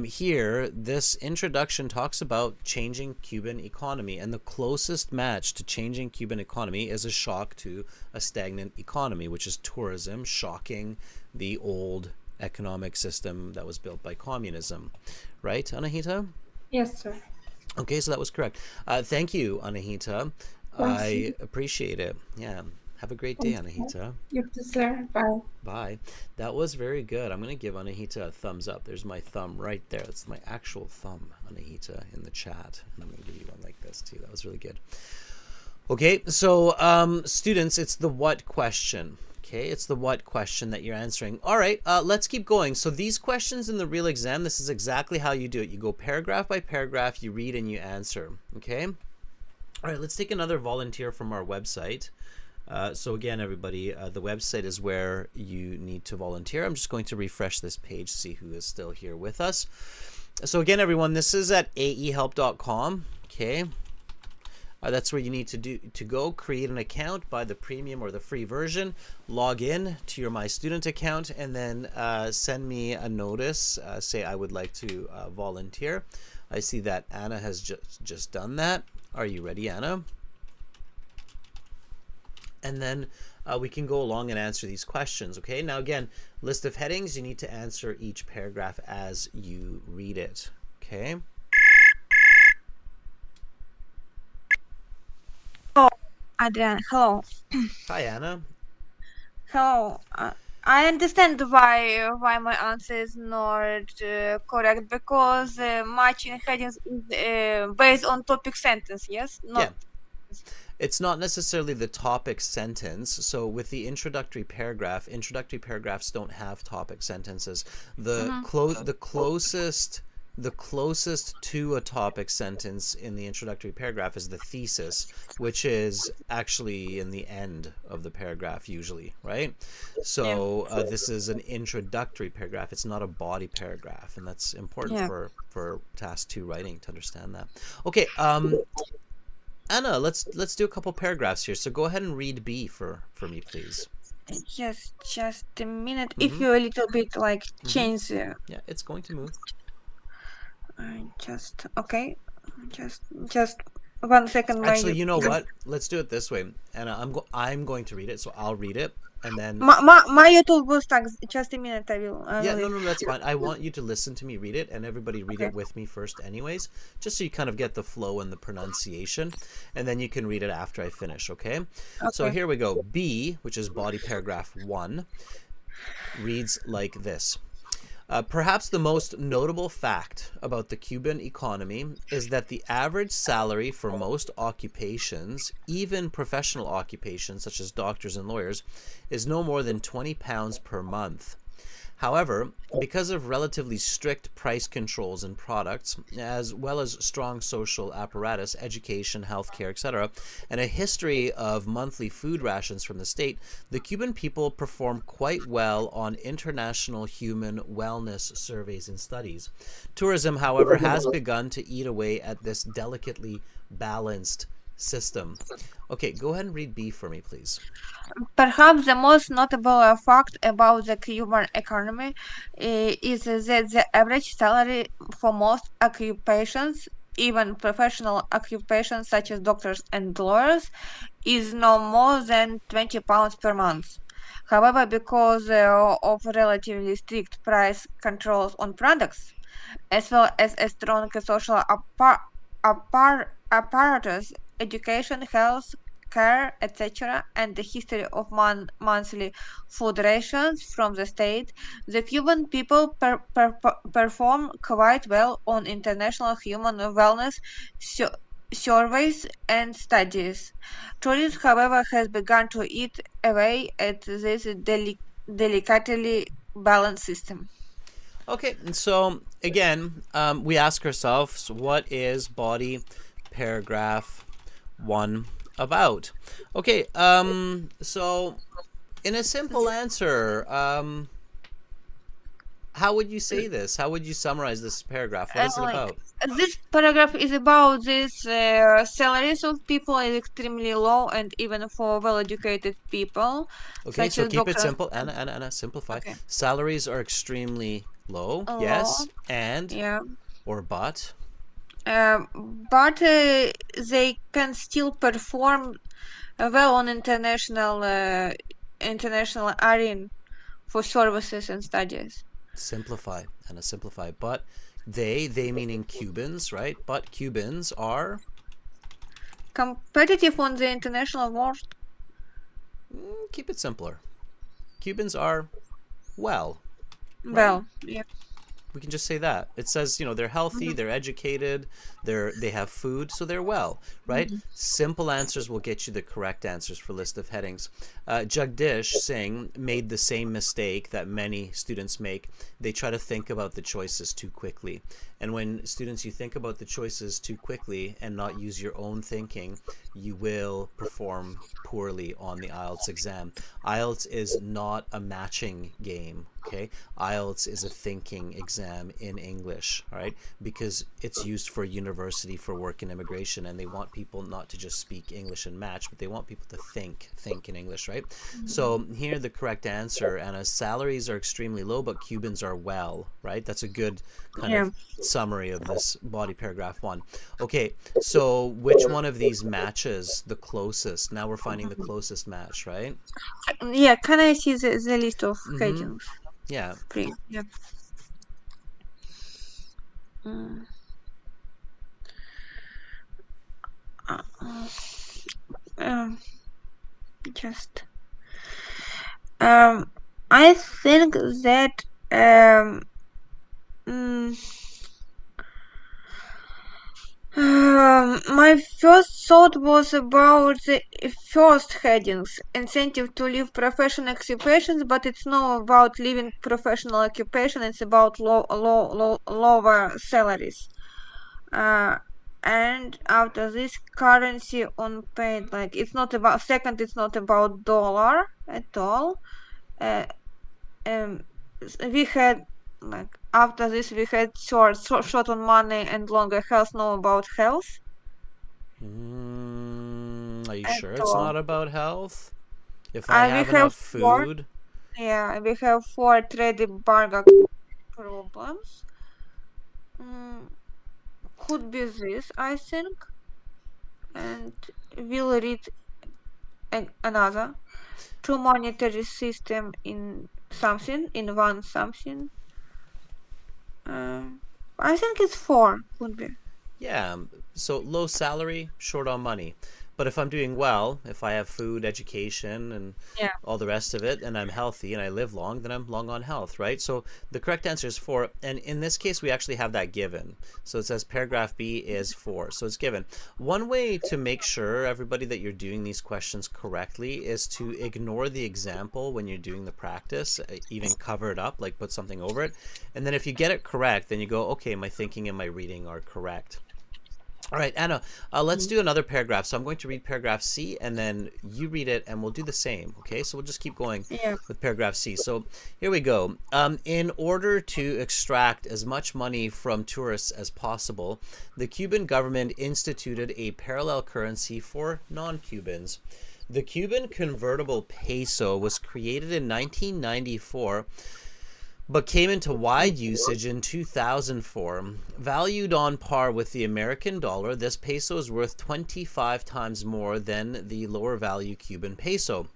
here this introduction talks about changing Cuban economy, and the closest match to changing Cuban economy is a shock to a stagnant economy, which is tourism, shocking the old economic system that was built by communism. Right, Anahita? Yes, sir. Okay, so that was correct. Thank you, Anahita. Thanks. I appreciate it. Yeah. Have a great day, Thanks, sir. Anahita. You too, sir. Bye. Bye. That was very good. I'm going to give Anahita a thumbs up. There's my thumb right there. That's my actual thumb, Anahita, in the chat. And I'm going to give you one like this, too. That was really good. Okay, so students, it's the what question. Okay, it's the what question that you're answering. All right, let's keep going. So these questions in the real exam, this is exactly how you do it. You go paragraph by paragraph, you read and you answer. Okay? All right, let's take another volunteer from our website. So again, everybody, the website is where you need to volunteer. I'm just going to refresh this page to see who is still here with us. So again, everyone, this is at aehelp.com. Okay. That's where you need to go create an account, buy the premium or the free version, log in to your My Student account, and then send me a notice. Say I would like to volunteer. I see that Anna has just done that. Are you ready, Anna? And then we can go along and answer these questions. Okay, now again, list of headings, you need to answer each paragraph as you read it. Okay. Oh, Adrian, hello. Hi, Anna. Hello. I understand why my answer is not correct because matching headings is based on topic sentence, yes? Not. Yeah. It's not necessarily the topic sentence. So with the introductory paragraphs don't have topic sentences. The closest to a topic sentence in the introductory paragraph is the thesis, which is actually in the end of the paragraph usually, right? So this is an introductory paragraph. It's not a body paragraph, and that's important for task 2 writing to understand that. Okay, Anna, let's do a couple paragraphs here. So go ahead and read B for me, please. Yes, just a minute. If you a little bit like change. Yeah, it's going to move. Just okay. Just 1 second. Actually, you know what? Let's do it this way. Anna, I'm going to read it, so I'll read it, and then My YouTube was stuck. Just a minute. I will no, that's fine. I want you to listen to me read it, and everybody read Okay. it with me first anyways, just so you kind of get the flow and the pronunciation, and then you can read it after I finish, okay? So Okay. here we go. B, which is body paragraph 1, reads like this. Perhaps the most notable fact about the Cuban economy is that the average salary for most occupations, even professional occupations such as doctors and lawyers, is no more than 20 pounds per month. However, because of relatively strict price controls in products, as well as strong social apparatus, education, healthcare, etc., and a history of monthly food rations from the state, the Cuban people perform quite well on international human wellness surveys and studies. Tourism, however, has begun to eat away at this delicately balanced system. Okay, go ahead and read B for me, please. Perhaps the most notable fact about the Cuban economy is that the average salary for most occupations, even professional occupations such as doctors and lawyers, is no more than 20 pounds per month. However, because of relatively strict price controls on products, as well as a strong social apparatus, education, health care, etc., and the history of monthly food rations from the state, the Cuban people perform quite well on international human wellness surveys and studies. Tourism, however, has begun to eat away at this delicately balanced system. Okay, and so again, we ask ourselves, what is body paragraph 1 about? Okay, so in a simple answer, how would you say this? How would you summarize this paragraph? What is it Like about? this paragraph is about these salaries of people is extremely low, and even for well-educated people, Okay, such so as keep it doctors. simple. Anna, simplify. Okay, Salaries are extremely low, low, yes, and yeah. or but. Um, but they can still perform well on international arena for services and studies. Simplify, Anna, simplify. But they meaning Cubans, right? But Cubans are Competitive on the international world. keep it simpler. Cubans are well, right? Well, yeah. We can just say that. It says, they're healthy, Mhm. they're educated, they have food, so they're well, right? Mhm. Simple answers will get you the correct answers for list of headings. Jagdish Singh made the same mistake that many students make. They try to think about the choices too quickly. And when students, you think about the choices too quickly and not use your own thinking, you will perform poorly on the IELTS exam. IELTS is not a matching game, okay? IELTS is a thinking exam in English, all right? Because it's used for university, for work and immigration, and they want people not to just speak English and match, but they want people to think in English, right? So here the correct answer, Anna, salaries are extremely low, but Cubans are well, right? That's a good kind Yeah. of summary of this body paragraph 1. Okay, so which one of these matches the closest? Now we're finding the closest match, right? Yeah, can I see the list of Mm-hmm. headings, Yeah. please? Yeah. Mm. Uh, um, just um, I think that um, mm, my first thought was about the first headings, incentive to leave professional occupations, but it's not about leaving professional occupation. It's about lower salaries. Uh, and after this, currency on paid, like it's not about second. It's not about dollar at all. Uh, um, we had like after this we had short on money and longer health. Know about health Are you at sure it's all. not about health? If I We have have enough four. food, Yeah, we have four trade embargo problems. Mm, could be this, I think, and we'll read another. two monetary system in something, in one something. I think it's 4, could be. Yeah, so low salary, short on money. But if I'm doing well, if I have food, education, and Yeah. all the rest of it, and I'm healthy and I live long, then I'm long on health, right? So the correct answer is 4. And in this case, we actually have that given. So it says paragraph B is 4. So it's given. One way to make sure, everybody, that you're doing these questions correctly is to ignore the example when you're doing the practice, even cover it up, like put something over it. And then if you get it correct, then you go, okay, my thinking and my reading are correct. All right, Anna, let's do another paragraph. So I'm going to read paragraph C, and then you read it, and we'll do the same, okay? So we'll just keep going Yeah. with paragraph C. So here we go. In order to extract as much money from tourists as possible, the Cuban government instituted a parallel currency for non-Cubans. The Cuban convertible peso was created in 1994 but came into wide usage in 2004. Valued on par with the American dollar, this peso is worth 25 times more than the lower value Cuban peso.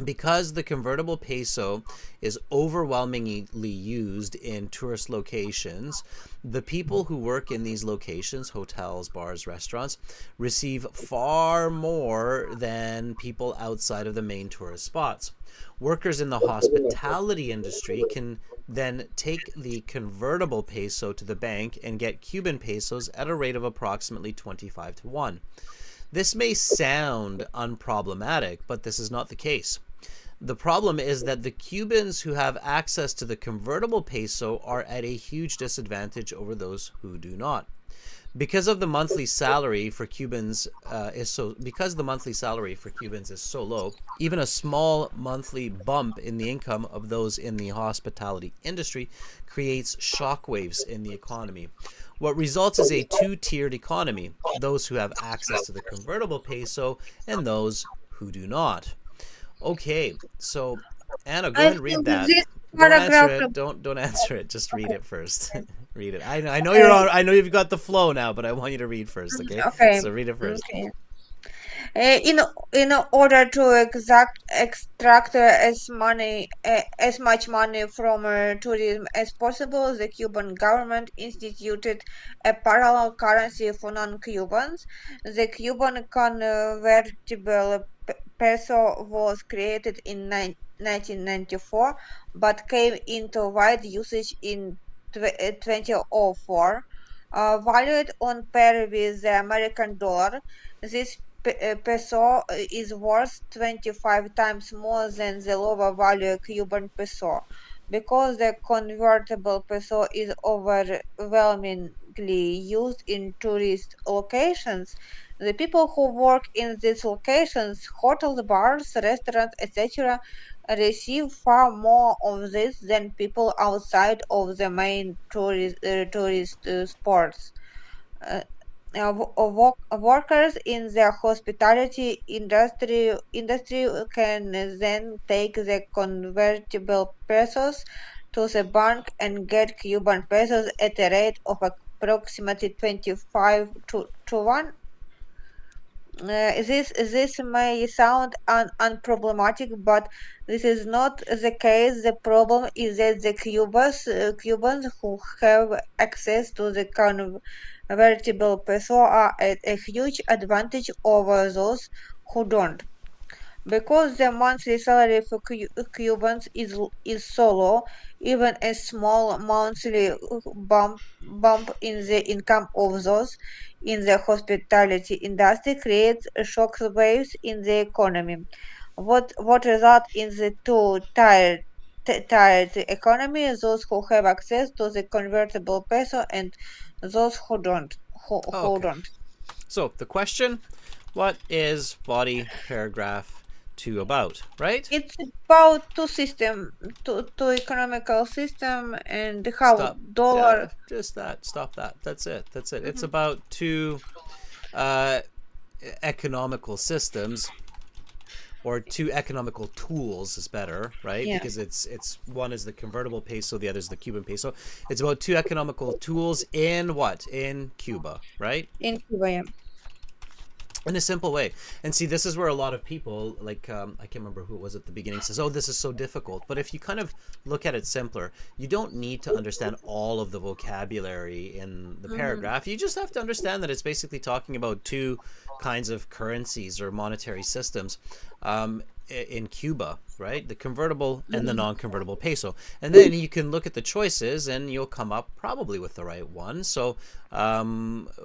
Because the convertible peso is overwhelmingly used in tourist locations, the people who work in these locations, hotels, bars, restaurants, receive far more than people outside of the main tourist spots. Workers in the hospitality industry can then take the convertible peso to the bank and get Cuban pesos at a rate of approximately 25 to 1. This may sound unproblematic, but this is not the case. The problem is that the Cubans who have access to the convertible peso are at a huge disadvantage over those who do not. Because the monthly salary for Cubans is so low, even a small monthly bump in the income of those in the hospitality industry creates shockwaves in the economy. What results is a two-tiered economy: those who have access to the convertible peso and those who do not. Okay, so Anna, go I ahead and read think that. this Don't answer paragraph. it. Don't answer it. Just read it first. Read it. I know you're Okay. on. I know you've got the flow now, but I want you to read first. Okay. Okay. So read it first. Okay. In order to extract as much money from tourism as possible, the Cuban government instituted a parallel currency for non-Cubans. The Cuban convertible peso was created in 1994, but came into wide usage in 2004. Valued on par with the American dollar, this peso is worth 25 times more than the lower value Cuban peso. Because the convertible peso is overwhelmingly used in tourist locations, the people who work in these locations, hotels, bars, restaurants, etc., receive far more of this than people outside of the main tourist spots. Uh, Workers in the hospitality industry can then take the convertible pesos to the bank and get Cuban pesos at a rate of approximately 25 to 1. This may sound unproblematic, but this is not the case. The problem is that the Cubans who have access to the convertible peso are at a huge advantage over those who don't. Because the monthly salary for Cubans is so low, even a small monthly bump in the income of those in the hospitality industry creates shock waves in the economy. What result in the tired economy? Those who have access to the convertible peso and those who don't. Who Okay. don't. So the question: what is body paragraph 2 about? Right? It's about two economical system and how Stop. dollar. Just that. Stop that. That's it. That's it. It's Mhm. about two uh, economical systems, or two economical tools is better, right? Yeah, Because it's one is the convertible peso, the other is the Cuban peso. It's about two economical tools in what? In Cuba, right? in Cuba. Yeah. in a simple way. And see, this is where a lot of people, like I can't remember who it was at the beginning, says, oh, this is so difficult. But if you kind of look at it simpler, you don't need to understand all of the vocabulary in the paragraph. You just have to understand that it's basically talking about two kinds of currencies or monetary systems in Cuba, right? The convertible and the non-convertible peso. And then you can look at the choices and you'll come up probably with the right one. So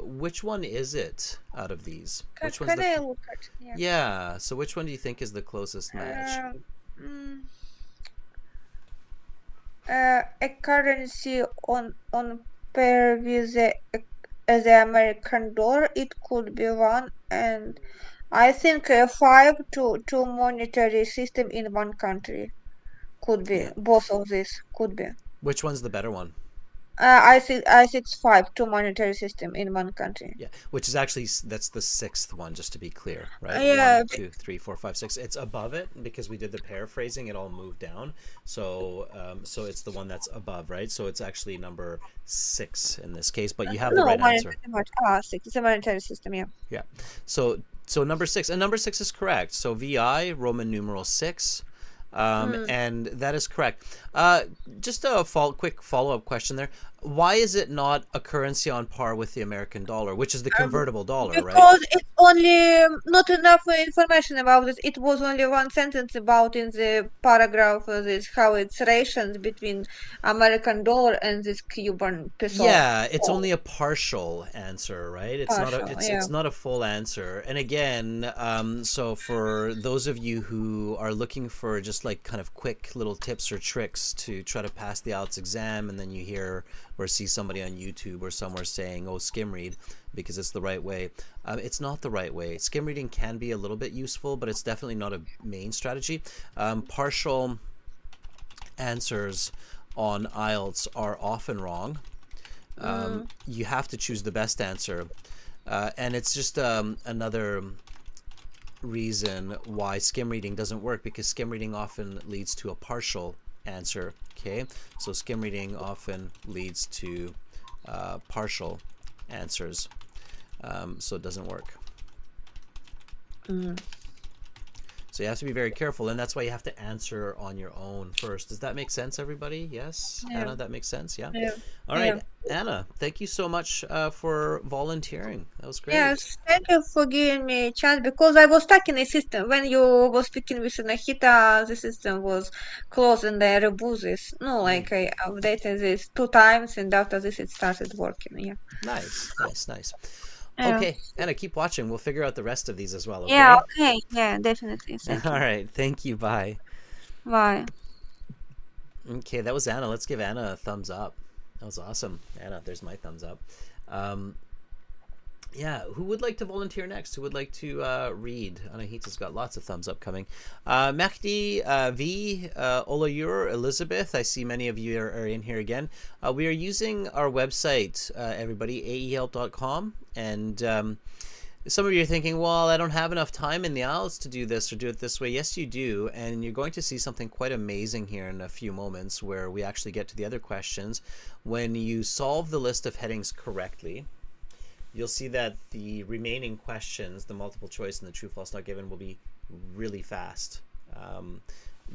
which one is it out of these? Which one's Can I look at? yeah, so which one do you think is the closest match? A currency on pair with the American dollar, it could be one, and I think 5 to monetary system in one country could be both of these could be. Which one's the better one? I think it's 5 to monetary system in one country. Yeah, which is actually, that's the sixth one, just to be clear, right? Yeah. 1, 2, 3, 4, 5, 6. It's above it because we did the paraphrasing. It all moved down, so so it's the one that's above, right? So it's actually number 6 in this case, but you have the right answer. 6. It's a monetary system, yeah. Yeah. So number 6, and number 6 is correct. So VI Roman numeral 6. And that is correct. Just a quick follow-up question there. Why is it not a currency on par with the American dollar, which is the convertible dollar, right? Because it's only not enough information about it. It was only one sentence about in the paragraph this how it's rations between American dollar and this Cuban peso. Yeah, it's only a partial answer, right? It's Partial, not a full answer. And again, so for those of you who are looking for just like kind of quick little tips or tricks to try to pass the IELTS exam, and then you hear or see somebody on YouTube or somewhere saying, oh, skim read because it's the right way. It's not the right way. Skim reading can be a little bit useful, but it's definitely not a main strategy. Partial answers on IELTS are often wrong. You have to choose the best answer. And it's just another reason why skim reading doesn't work, because skim reading often leads to a partial answer. Okay, so skim reading often leads to partial answers, so it doesn't work. So you have to be very careful, and that's why you have to answer on your own first. Does that make sense, everybody? Yes? Yeah. Anna, that makes sense? Yeah? Yeah. All right, Anna, thank you so much for volunteering. That was great. Yes, thank you for giving me a chance, because I was stuck in a system. When you were speaking with Nahita, the system was closed and I reboot this. No, like I updated this 2 times and after this it started working. Yeah. Nice. Yeah. Okay, Anna, keep watching. We'll figure out the rest of these as well, okay? Yeah, okay. Yeah, definitely. Thank you. All right, thank you. Bye. Bye. Okay, that was Anna. Let's give Anna a thumbs up. That was awesome. Anna, there's my thumbs up. Yeah, who would like to volunteer next? Who would like to read? Anahita's got lots of thumbs up coming. Mehdi, V, Olayur, Elizabeth, I see many of you are in here again. We are using our website, everybody, aehelp.com. And some of you are thinking, well, I don't have enough time in the IELTS to do this or do it this way. Yes, you do. And you're going to see something quite amazing here in a few moments where we actually get to the other questions. When you solve the list of headings correctly, you'll see that the remaining questions, the multiple choice and the true, false, not given, will be really fast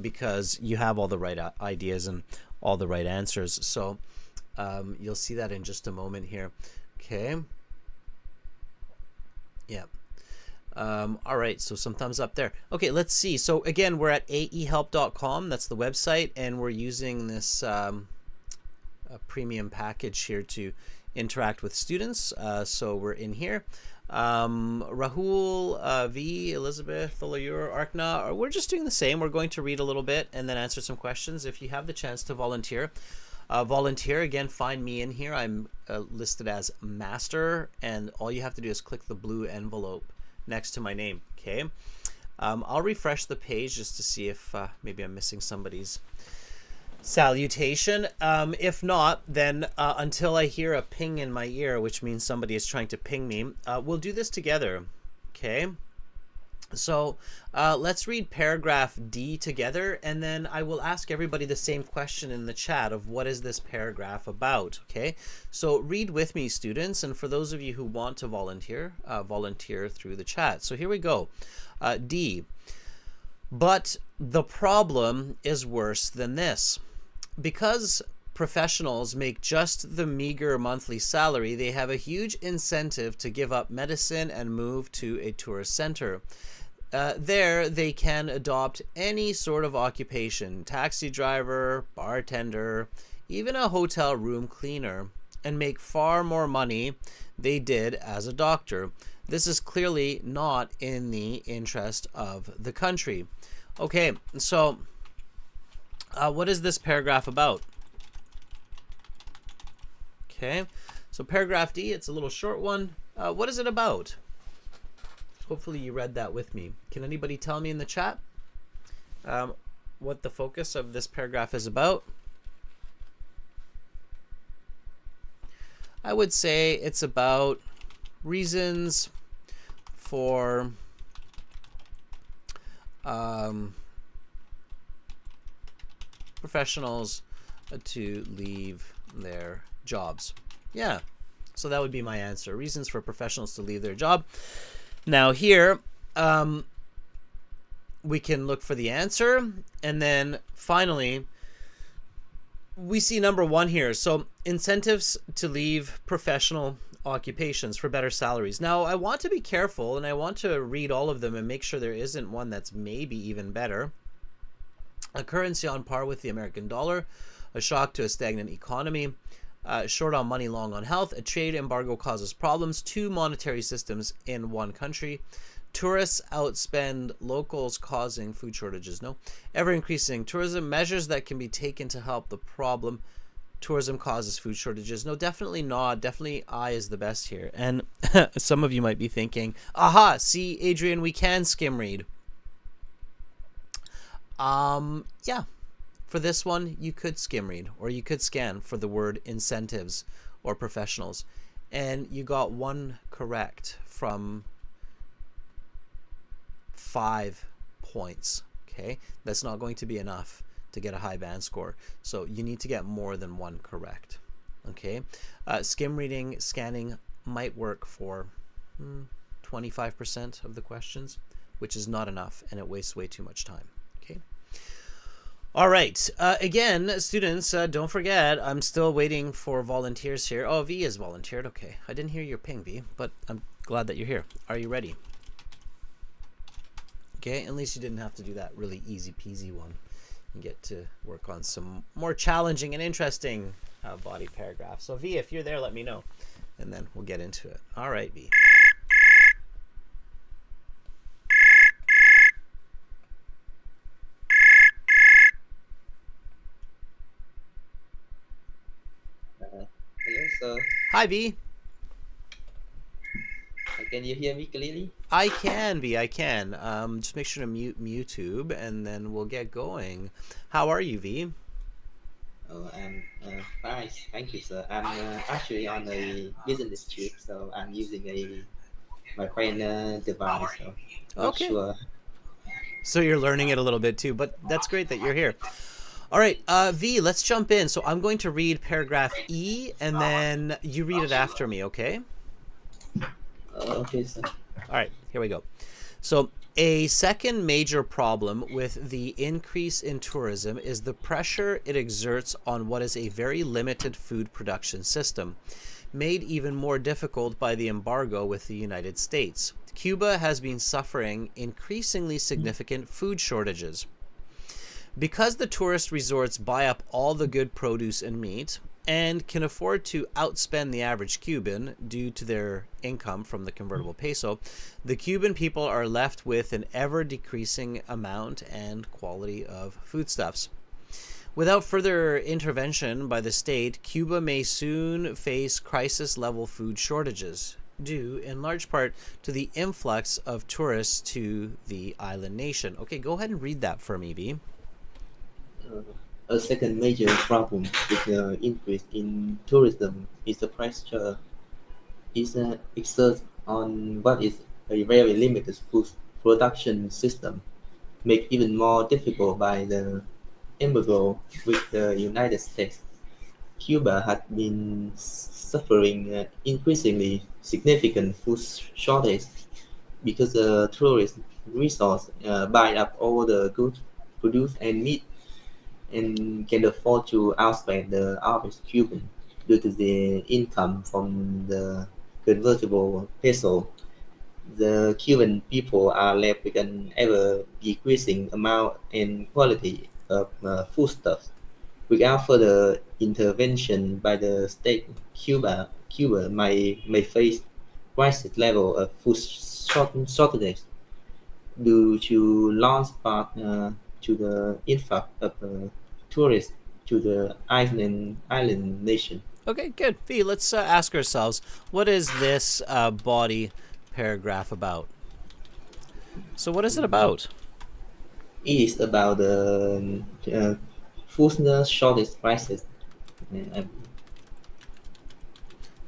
because you have all the right ideas and all the right answers. So you'll see that in just a moment here. Okay. Yeah. All right, so some thumbs up there. Okay, let's see. So again, we're at aehelp.com. That's the website, and we're using this premium package here to interact with students. So we're in here. Rahul, V, Elizabeth, Olayur, Arkna, we're just doing the same. We're going to read a little bit and then answer some questions. If you have the chance to volunteer, again, find me in here. I'm listed as master, and all you have to do is click the blue envelope next to my name. Okay. I'll refresh the page just to see if maybe I'm missing somebody's salutation. If not, then until I hear a ping in my ear, which means somebody is trying to ping me, we'll do this together. Okay. So let's read paragraph D together, and then I will ask everybody the same question in the chat of what is this paragraph about, okay? So read with me, students, and for those of you who want to volunteer, volunteer through the chat. So here we go. D. But the problem is worse than this. Because professionals make just the meager monthly salary, they have a huge incentive to give up medicine and move to a tourist center. There, they can adopt any sort of occupation, taxi driver, bartender, even a hotel room cleaner, and make far more money they did as a doctor. This is clearly not in the interest of the country. Okay, so what is this paragraph about? Okay, so paragraph D, it's a little short one. What is it about? Hopefully you read that with me. Can anybody tell me in the chat what the focus of this paragraph is about? I would say it's about reasons for professionals to leave their jobs. Yeah, so that would be my answer. Reasons for professionals to leave their job. Now here, we can look for the answer, and then finally, we see number one here. So incentives to leave professional occupations for better salaries. Now, I want to be careful, and I want to read all of them and make sure there isn't one that's maybe even better. A currency on par with the American dollar, a shock to a stagnant economy, short on money, long on health, a trade embargo causes problems, two monetary systems in one country, tourists outspend locals causing food shortages. No. Ever increasing tourism, measures that can be taken to help the problem. Tourism causes food shortages. No, definitely not. Definitely I is the best here. And some of you might be thinking, aha, see, Adrian, we can skim read. Yeah. For this one, you could skim read, or you could scan for the word incentives or professionals. And you got one correct from 5 points. Okay, that's not going to be enough to get a high band score. So you need to get more than one correct. Okay, skim reading, scanning might work for 25% of the questions, which is not enough, and it wastes way too much time. Okay. All right. Again, students, don't forget, I'm still waiting for volunteers here. Oh, V has volunteered. Okay. I didn't hear your ping, V, but I'm glad that you're here. Are you ready? Okay. At least you didn't have to do that really easy peasy one. You get to work on some more challenging and interesting body paragraphs. So, V, if you're there, let me know, and then we'll get into it. All right, V. Hello, sir. Hi, V. Can you hear me clearly? I can, V. I can. Just make sure to mute YouTube, and then we'll get going. How are you, V? Oh, I'm fine. Thank you, sir. I'm actually on a business trip, so I'm using my friend device. So not Okay. sure. So you're learning it a little bit too, but that's great that you're here. All right, V, let's jump in. So I'm going to read paragraph E, and then you read it after me, okay? Okay, sir. All right, here we go. So a second major problem with the increase in tourism is the pressure it exerts on what is a very limited food production system, made even more difficult by the embargo with the United States. Cuba has been suffering increasingly significant food shortages. Because the tourist resorts buy up all the good produce and meat and can afford to outspend the average Cuban due to their income from the convertible peso, the Cuban people are left with an ever decreasing amount and quality of foodstuffs. Without further intervention by the state, Cuba may soon face crisis-level food shortages, due in large part to the influx of tourists to the island nation. Okay, go ahead and read that for me, V. A second major problem with the increase in tourism is the pressure exerted on what is a very limited food production system, made even more difficult by the embargo with the United States. Cuba had been suffering increasingly significant food shortage because the tourist resorts buy up all the goods produced and meat and can afford to outspend the average Cuban due to the income from the convertible peso. The Cuban people are left with an ever decreasing amount and quality of foodstuffs. Without further intervention by the state, Cuba may face crisis level of food shortages due to large part to the influx of tourists to the island nation. Okay, good. V, let's ask ourselves, what is this body paragraph about? So what is it about? It is about the food shortage crisis. Uh,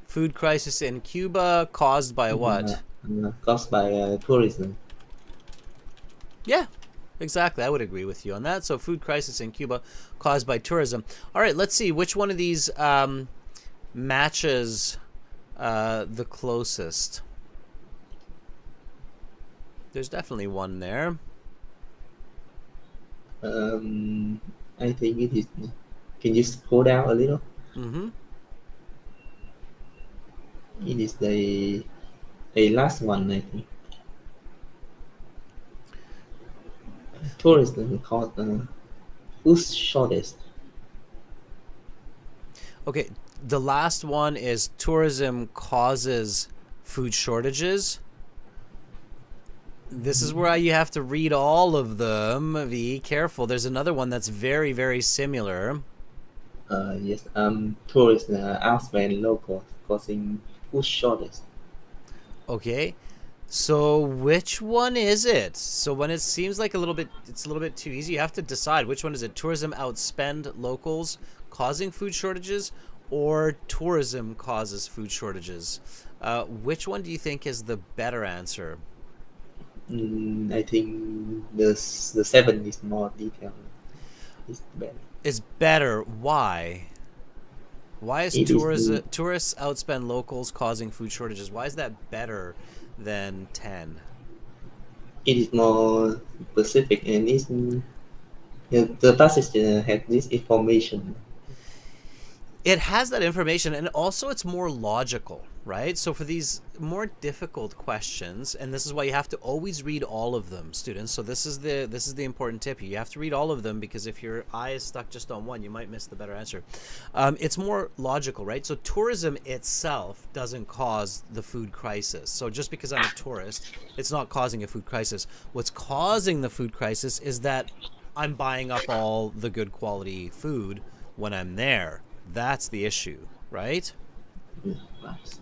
Food crisis in Cuba caused by what? Caused by tourism. Yeah, exactly. I would agree with you on that. So food crisis in Cuba caused by tourism. All right, let's see which one of these matches the closest. There's definitely one there. I think it is. Can you scroll down a little? Mm-hmm. It is the last one, I think. Tourism caused food shortage. Okay, the last one is tourism causes food shortages. This is where you have to read all of them. Be careful. There's another one that's very, very similar. Yes. Tourists outspend locals, causing food shortage. Okay. So which one is it? So when it seems like it's a little bit too easy, you have to decide which one is it. Tourism outspend locals, causing food shortages, or tourism causes food shortages? Which one do you think is the better answer? I think the 7 is more detailed. It's better. It's better. Why? Why is tourists outspend locals causing food shortages? Why is that better than 10? It is more specific and the passage has this information. It has that information, and also it's more logical, right? So for these more difficult questions, and this is why you have to always read all of them, students. So this is the important tip. You have to read all of them, because if your eye is stuck just on one, you might miss the better answer. It's more logical, right? So tourism itself doesn't cause the food crisis. So just because I'm a tourist, it's not causing a food crisis. What's causing the food crisis is that I'm buying up all the good quality food when I'm there. That's the issue, right?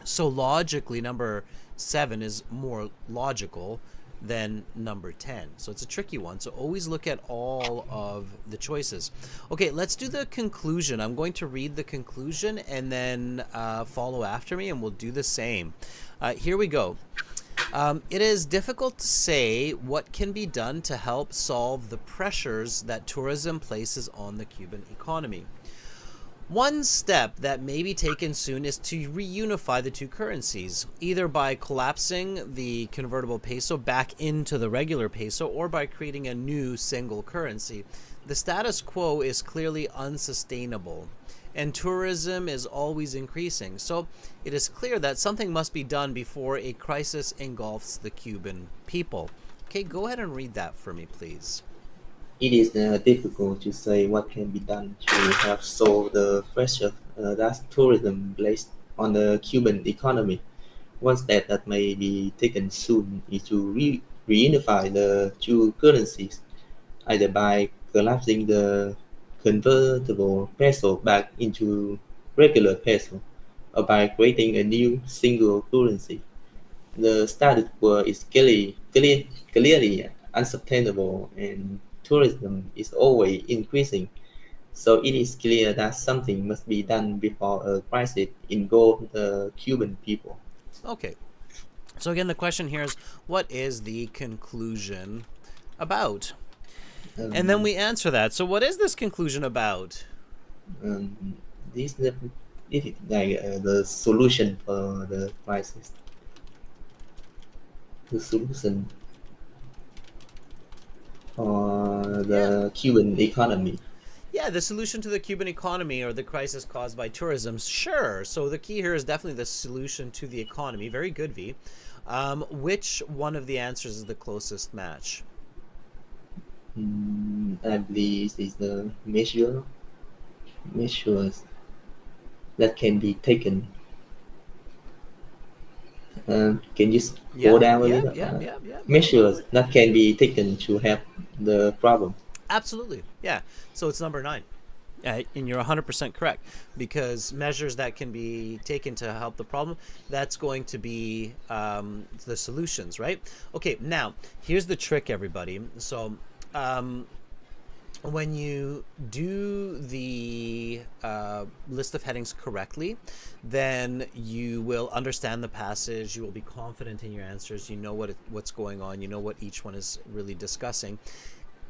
So logically, number 7 is more logical than number 10. So it's a tricky one. So always look at all of the choices. Okay, let's do the conclusion. I'm going to read the conclusion and then follow after me, and we'll do the same. Here we go. It is difficult to say what can be done to help solve the pressures that tourism places on the Cuban economy. One step that may be taken soon is to reunify the two currencies, either by collapsing the convertible peso back into the regular peso or by creating a new single currency. The status quo is clearly unsustainable, and tourism is always increasing. So it is clear that something must be done before a crisis engulfs the Cuban people. Okay, go ahead and read that for me, please. It is difficult to say what can be done to help solve the pressure that tourism placed on the Cuban economy. One step that may be taken soon is to reunify the two currencies, either by collapsing the convertible peso back into regular peso, or by creating a new single currency. The status quo is clearly unsustainable, and tourism is always increasing. So it is clear that something must be done before a crisis engulfs the Cuban people. Okay. So again, the question here is, what is the conclusion about? And then we answer that. So what is this conclusion about? This is like the solution for the crisis. The solution for the Cuban economy. Yeah, the solution to the Cuban economy or the crisis caused by tourism. Sure. So the key here is definitely the solution to the economy. Very good, V. Which one of the answers is the closest match? I believe is the measures that can be taken. Can you go down a little? Measures that can be taken to help the problem. Absolutely. Yeah. So it's number 9. And you're 100% correct, because measures that can be taken to help the problem, that's going to be the solutions, right? Okay, now, here's the trick, everybody. So when you do the list of headings correctly, then you will understand the passage, you will be confident in your answers, you know what's going on, you know what each one is really discussing.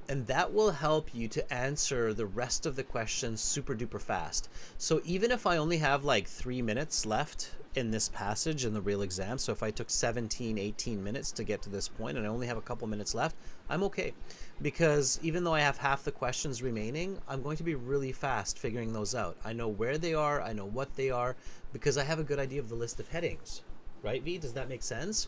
And that will help you to answer the rest of the questions super duper fast. So even if I only have like 3 minutes left in this passage in the real exam, so if I took 17, 18 minutes to get to this point and I only have a couple minutes left, I'm okay. Because even though I have half the questions remaining, I'm going to be really fast figuring those out. I know where they are, I know what they are, because I have a good idea of the list of headings. Right, V? Does that make sense?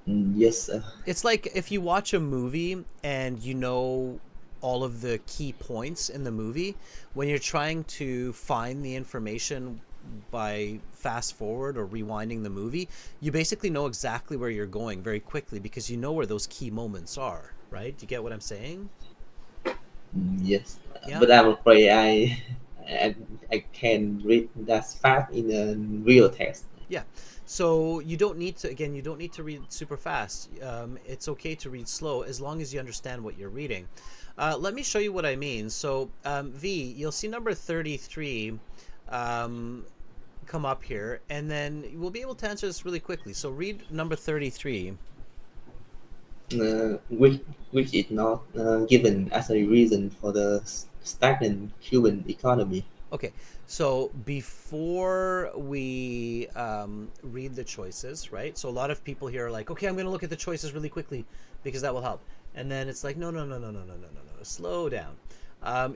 Yes. It's like if you watch a movie and you know all of the key points in the movie, when you're trying to find the information by fast forward or rewinding the movie, you basically know exactly where you're going very quickly because you know where those key moments are, right? Do you get what I'm saying? Yes. Yeah. But I'm afraid I can read that fast in a real text. Yeah. So you don't need to read super fast. It's okay to read slow as long as you understand what you're reading. Let me show you what I mean. So V, you'll see number 33 come up here, and then we'll be able to answer this really quickly. So read number 33. Which is not given as a reason for the stagnant Cuban economy. Okay, so before we read the choices, right? So a lot of people here are like, okay, I'm going to look at the choices really quickly because that will help. And then it's like, no, slow down.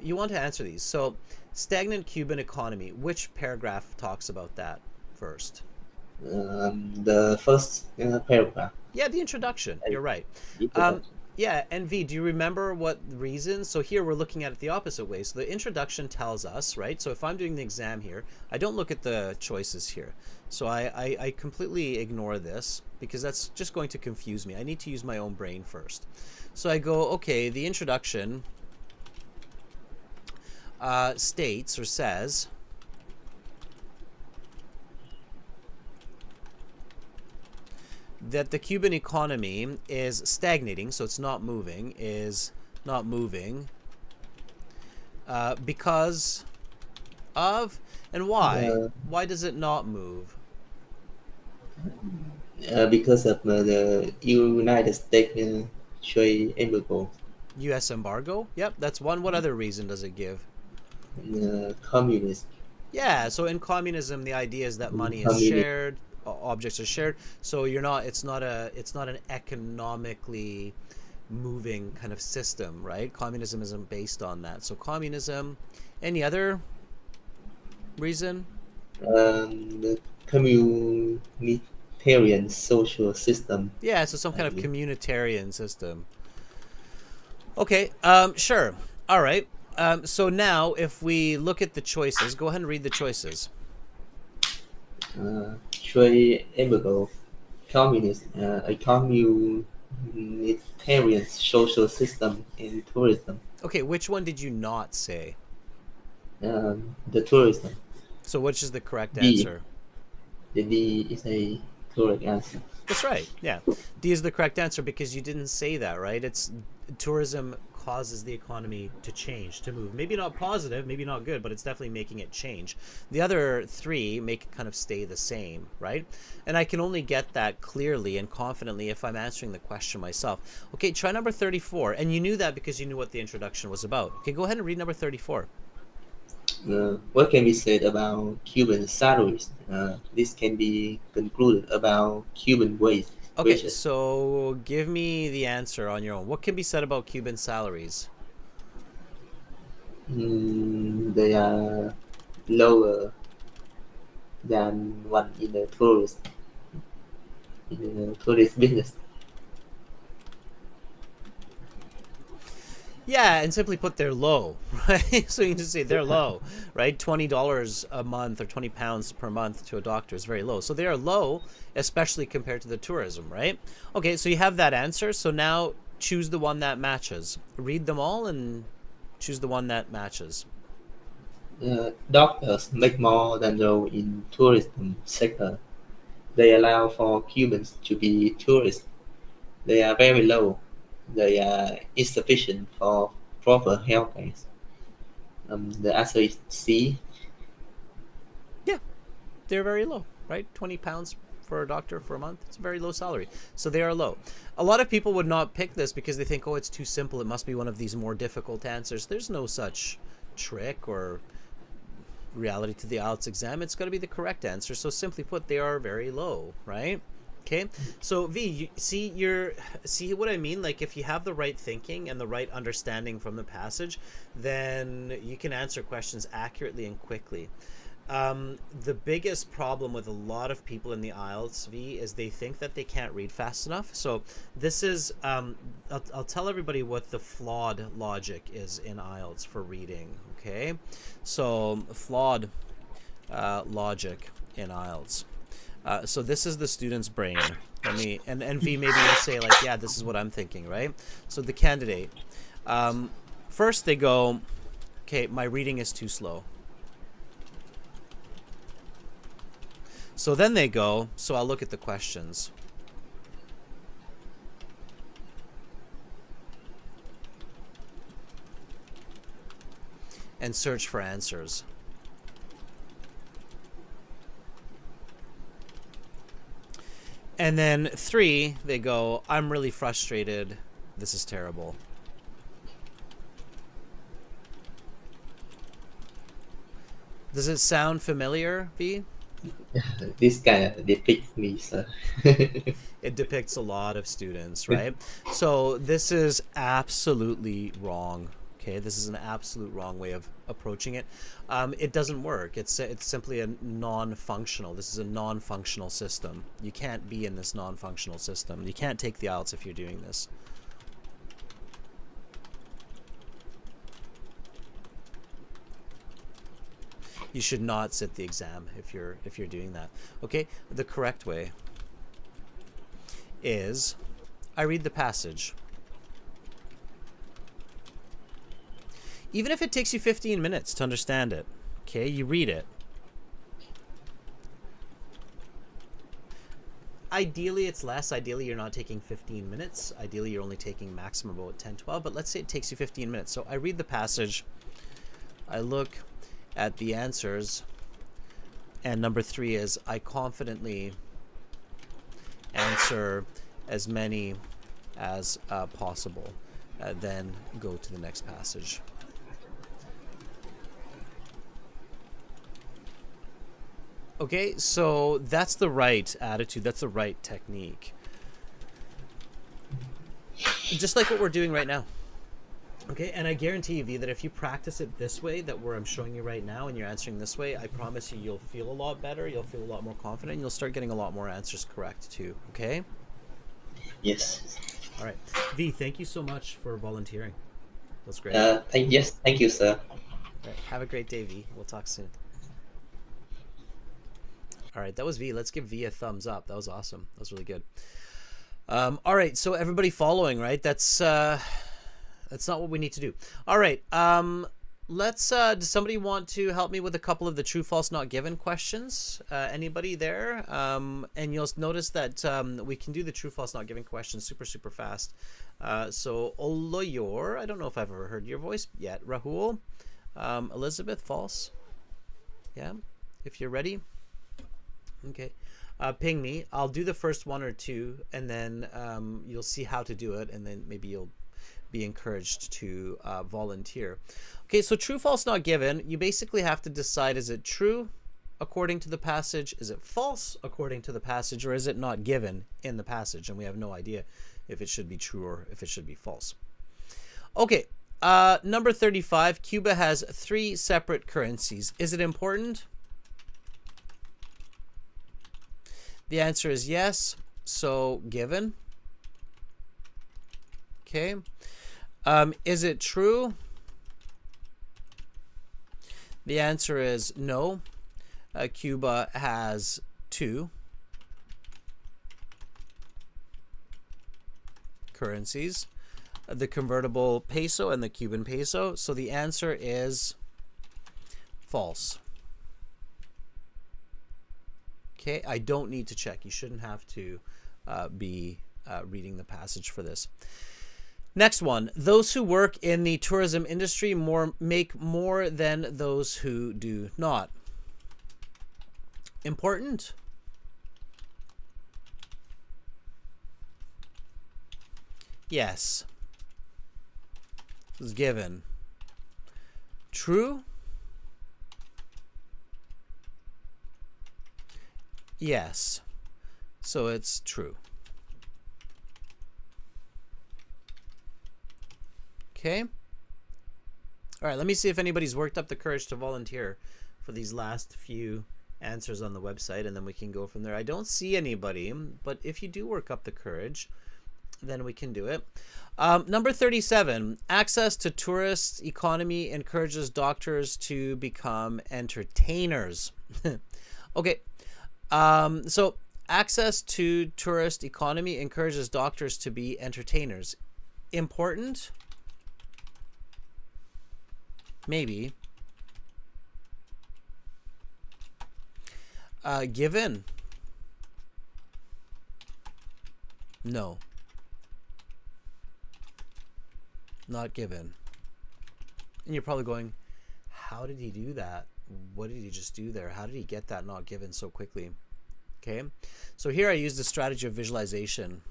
You want to answer these. So stagnant Cuban economy, which paragraph talks about that first? The first paragraph. Yeah, the introduction. You're right. Yeah, and V, do you remember what reason? So here we're looking at it the opposite way. So the introduction tells us, right? So if I'm doing the exam here, I don't look at the choices here. So I completely ignore this because that's just going to confuse me. I need to use my own brain first. So I go, okay, the introduction states or says that the Cuban economy is stagnating, so it's not moving, because of, and why? Why does it not move? Because of the United States trade embargo. U.S. embargo? Yep, that's one. What other reason does it give? Communism. Yeah, so in communism, the idea is that money is shared, objects are shared, so it's not an economically moving kind of system, right? Communism isn't based on that. So communism. Any other reason? The communitarian social system. Yeah, so some kind of communitarian system. Okay, sure. All right. So now if we look at the choices, go ahead and read the choices. Trade embargo, communism, a communitarian social system, and tourism. Okay, which one did you not say? The tourism. So which is the correct D. answer? The D is a correct answer. That's right. Yeah, D is the correct answer because you didn't say that, right? It's tourism causes the economy to change, to move. Maybe not positive, maybe not good, but it's definitely making it change. The other three make it kind of stay the same, right? And I can only get that clearly and confidently if I'm answering the question myself. Okay, try number 34. And you knew that because you knew what the introduction was about. Okay, go ahead and read number 34. What can be said about Cuban salaries? This can be concluded about Cuban wages. Okay, so give me the answer on your own. What can be said about Cuban salaries? They are lower than one in the tourist business. Yeah, and simply put, they're low, right? So you can just say they're low, right? $20 a month or 20 pounds per month to a doctor is very low. So they are low, especially compared to the tourism, right? Okay, so you have that answer. So now choose the one that matches. Read them all and choose the one that matches. Doctors make more than those in tourism sector. They allow for Cubans to be tourists. They are very low. They are insufficient for proper health care. The answer is C. Yeah, they're very low, right? 20 pounds for a doctor for a month. It's a very low salary. So they are low. A lot of people would not pick this because they think, oh, it's too simple. It must be one of these more difficult answers. There's no such trick or reality to the IELTS exam. It's got to be the correct answer. So simply put, they are very low, right? Okay, so V, you see what I mean? Like if you have the right thinking and the right understanding from the passage, then you can answer questions accurately and quickly. The biggest problem with a lot of people in the IELTS, V, is they think that they can't read fast enough. So this is, I'll tell everybody what the flawed logic is in IELTS for reading, okay? So flawed logic in IELTS. So this is the student's brain. And V, maybe you'll say like, yeah, this is what I'm thinking, right? So the candidate, first they go, okay, my reading is too slow. So then they go, so I'll look at the questions. And search for answers. And then 3, they go, I'm really frustrated. This is terrible. Does it sound familiar, V? This kind of depicts me, sir. It depicts a lot of students, right? So this is absolutely wrong. Okay, this is an absolute wrong way of approaching it. It doesn't work. It's simply a non-functional. This is a non-functional system. You can't be in this non-functional system. You can't take the IELTS if you're doing this. You should not sit the exam if you're doing that. Okay, the correct way is I read the passage. Even if it takes you 15 minutes to understand it, okay, you read it. Ideally, it's less. Ideally, you're not taking 15 minutes. Ideally, you're only taking maximum about 10, 12. But let's say it takes you 15 minutes. So I read the passage. I look at the answers. And number 3 is I confidently answer as many as possible. Then go to the next passage. Okay, so that's the right attitude. That's the right technique. Just like what we're doing right now. Okay, and I guarantee you, V, that if you practice it this way, that where I'm showing you right now, and you're answering this way, I promise you, you'll feel a lot better. You'll feel a lot more confident. And you'll start getting a lot more answers correct too. Okay? Yes. All right. V, thank you so much for volunteering. That's great. Thank you, sir. All right, have a great day, V. We'll talk soon. All right, that was V. Let's give V a thumbs up. That was awesome. That was really good. All right, so everybody following, right? That's not what we need to do. All right, let's does somebody want to help me with a couple of the true false not given questions? Anybody there? And you'll notice that we can do the true false not given questions super fast. So Oloyor, I don't know if I've ever heard your voice yet. Rahul, Elizabeth, false. Yeah, if you're ready. Okay. Ping me. I'll do the first one or two, and then you'll see how to do it, and then maybe you'll be encouraged to volunteer. Okay, so true, false, not given. You basically have to decide, is it true according to the passage? Is it false according to the passage? Or is it not given in the passage? And we have no idea if it should be true or if it should be false. Okay, number 35. Cuba has 3 separate currencies. Is it important? The answer is yes. So given. Okay. Is it true? The answer is no. Cuba has 2 currencies, the convertible peso and the Cuban peso. So the answer is false. Okay, I don't need to check. You shouldn't have to be reading the passage for this. Next one, those who work in the tourism industry make more than those who do not. Important? Yes. This is given. True? Yes. So it's true. Okay. All right, let me see if anybody's worked up the courage to volunteer for these last few answers on the website, and then we can go from there. I don't see anybody, but if you do work up the courage, then we can do it. Number 37, access to tourist economy encourages doctors to become entertainers. Okay. So access to tourist economy encourages doctors to be entertainers. Important? Maybe. Given? No. Not given. And you're probably going, how did he do that? What did he just do there? How did he get that not given so quickly? Okay. So here I use the strategy of visualization.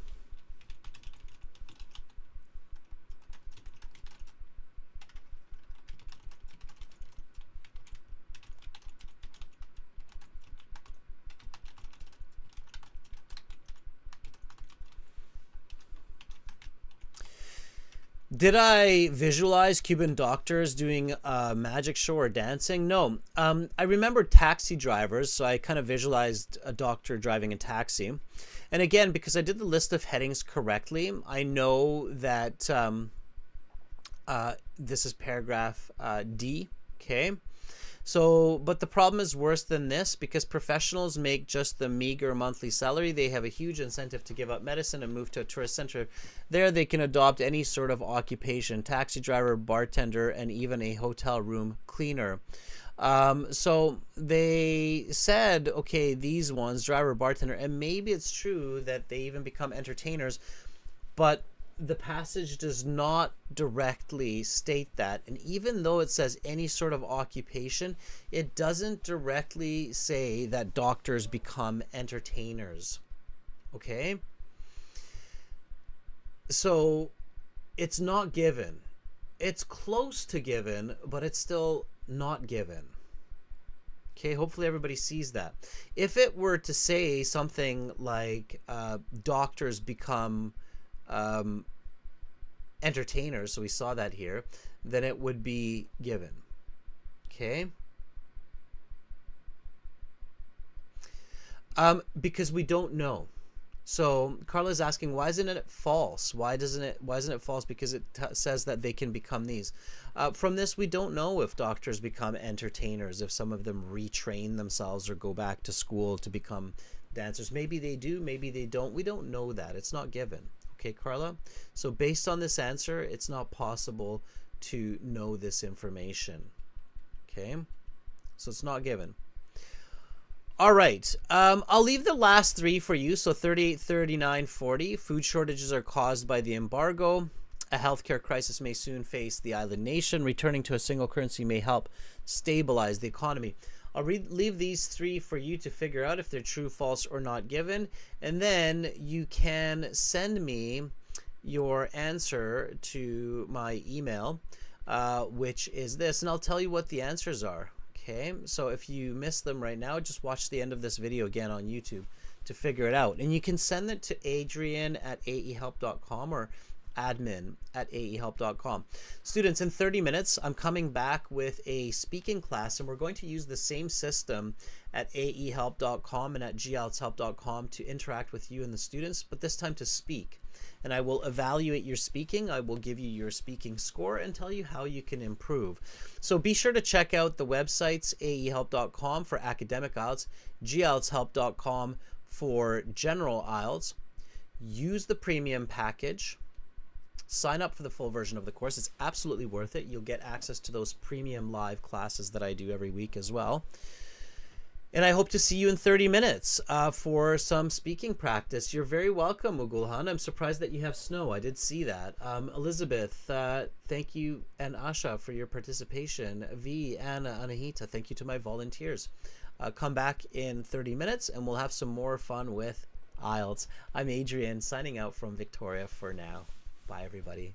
Did I visualize Cuban doctors doing a magic show or dancing? No. I remember taxi drivers, so I kind of visualized a doctor driving a taxi. And again, because I did the list of headings correctly, I know that this is paragraph D, okay? So, but the problem is worse than this, because professionals make just the meager monthly salary. They have a huge incentive to give up medicine and move to a tourist center. There they can adopt any sort of occupation, taxi driver, bartender, and even a hotel room cleaner. So they said, okay, these ones, driver, bartender, and maybe it's true that they even become entertainers, but the passage does not directly state that. And even though it says any sort of occupation, it doesn't directly say that doctors become entertainers. Okay? So it's not given. It's close to given, but it's still not given. Okay, hopefully everybody sees that. If it were to say something like doctors become entertainers, so we saw that here, then it would be given. Okay. Because we don't know. So Carla's asking, why isn't it false? Why isn't it false? Because it says that they can become these. From this, we don't know if doctors become entertainers, if some of them retrain themselves or go back to school to become dancers. Maybe they do, maybe they don't. We don't know that. It's not given. Okay, Carla? So based on this answer, it's not possible to know this information. Okay, so it's not given. All right, I'll leave the last three for you. So 38, 39, 40. Food shortages are caused by the embargo. A healthcare crisis may soon face the island nation. Returning to a single currency may help stabilize the economy. I'll leave these three for you to figure out if they're true, false, or not given. And then you can send me your answer to my email, which is this, and I'll tell you what the answers are. Okay, so if you miss them right now, just watch the end of this video again on YouTube to figure it out. And you can send it to adrian@aehelp.com or admin@aehelp.com. Students, in 30 minutes, I'm coming back with a speaking class, and we're going to use the same system at aehelp.com and at gieltshelp.com to interact with you and the students, but this time to speak. And I will evaluate your speaking. I will give you your speaking score and tell you how you can improve. So be sure to check out the websites, aehelp.com for academic IELTS, gieltshelp.com for general IELTS. Use the premium package. Sign up for the full version of the course. It's absolutely worth it. You'll get access to those premium live classes that I do every week as well. And I hope to see you in 30 minutes for some speaking practice. You're very welcome, Ugulhan. I'm surprised that you have snow. I did see that. Elizabeth, thank you, and Asha for your participation. V, Anna, Anahita, thank you to my volunteers. Come back in 30 minutes and we'll have some more fun with IELTS. I'm Adrian, signing out from Victoria for now. Bye, everybody.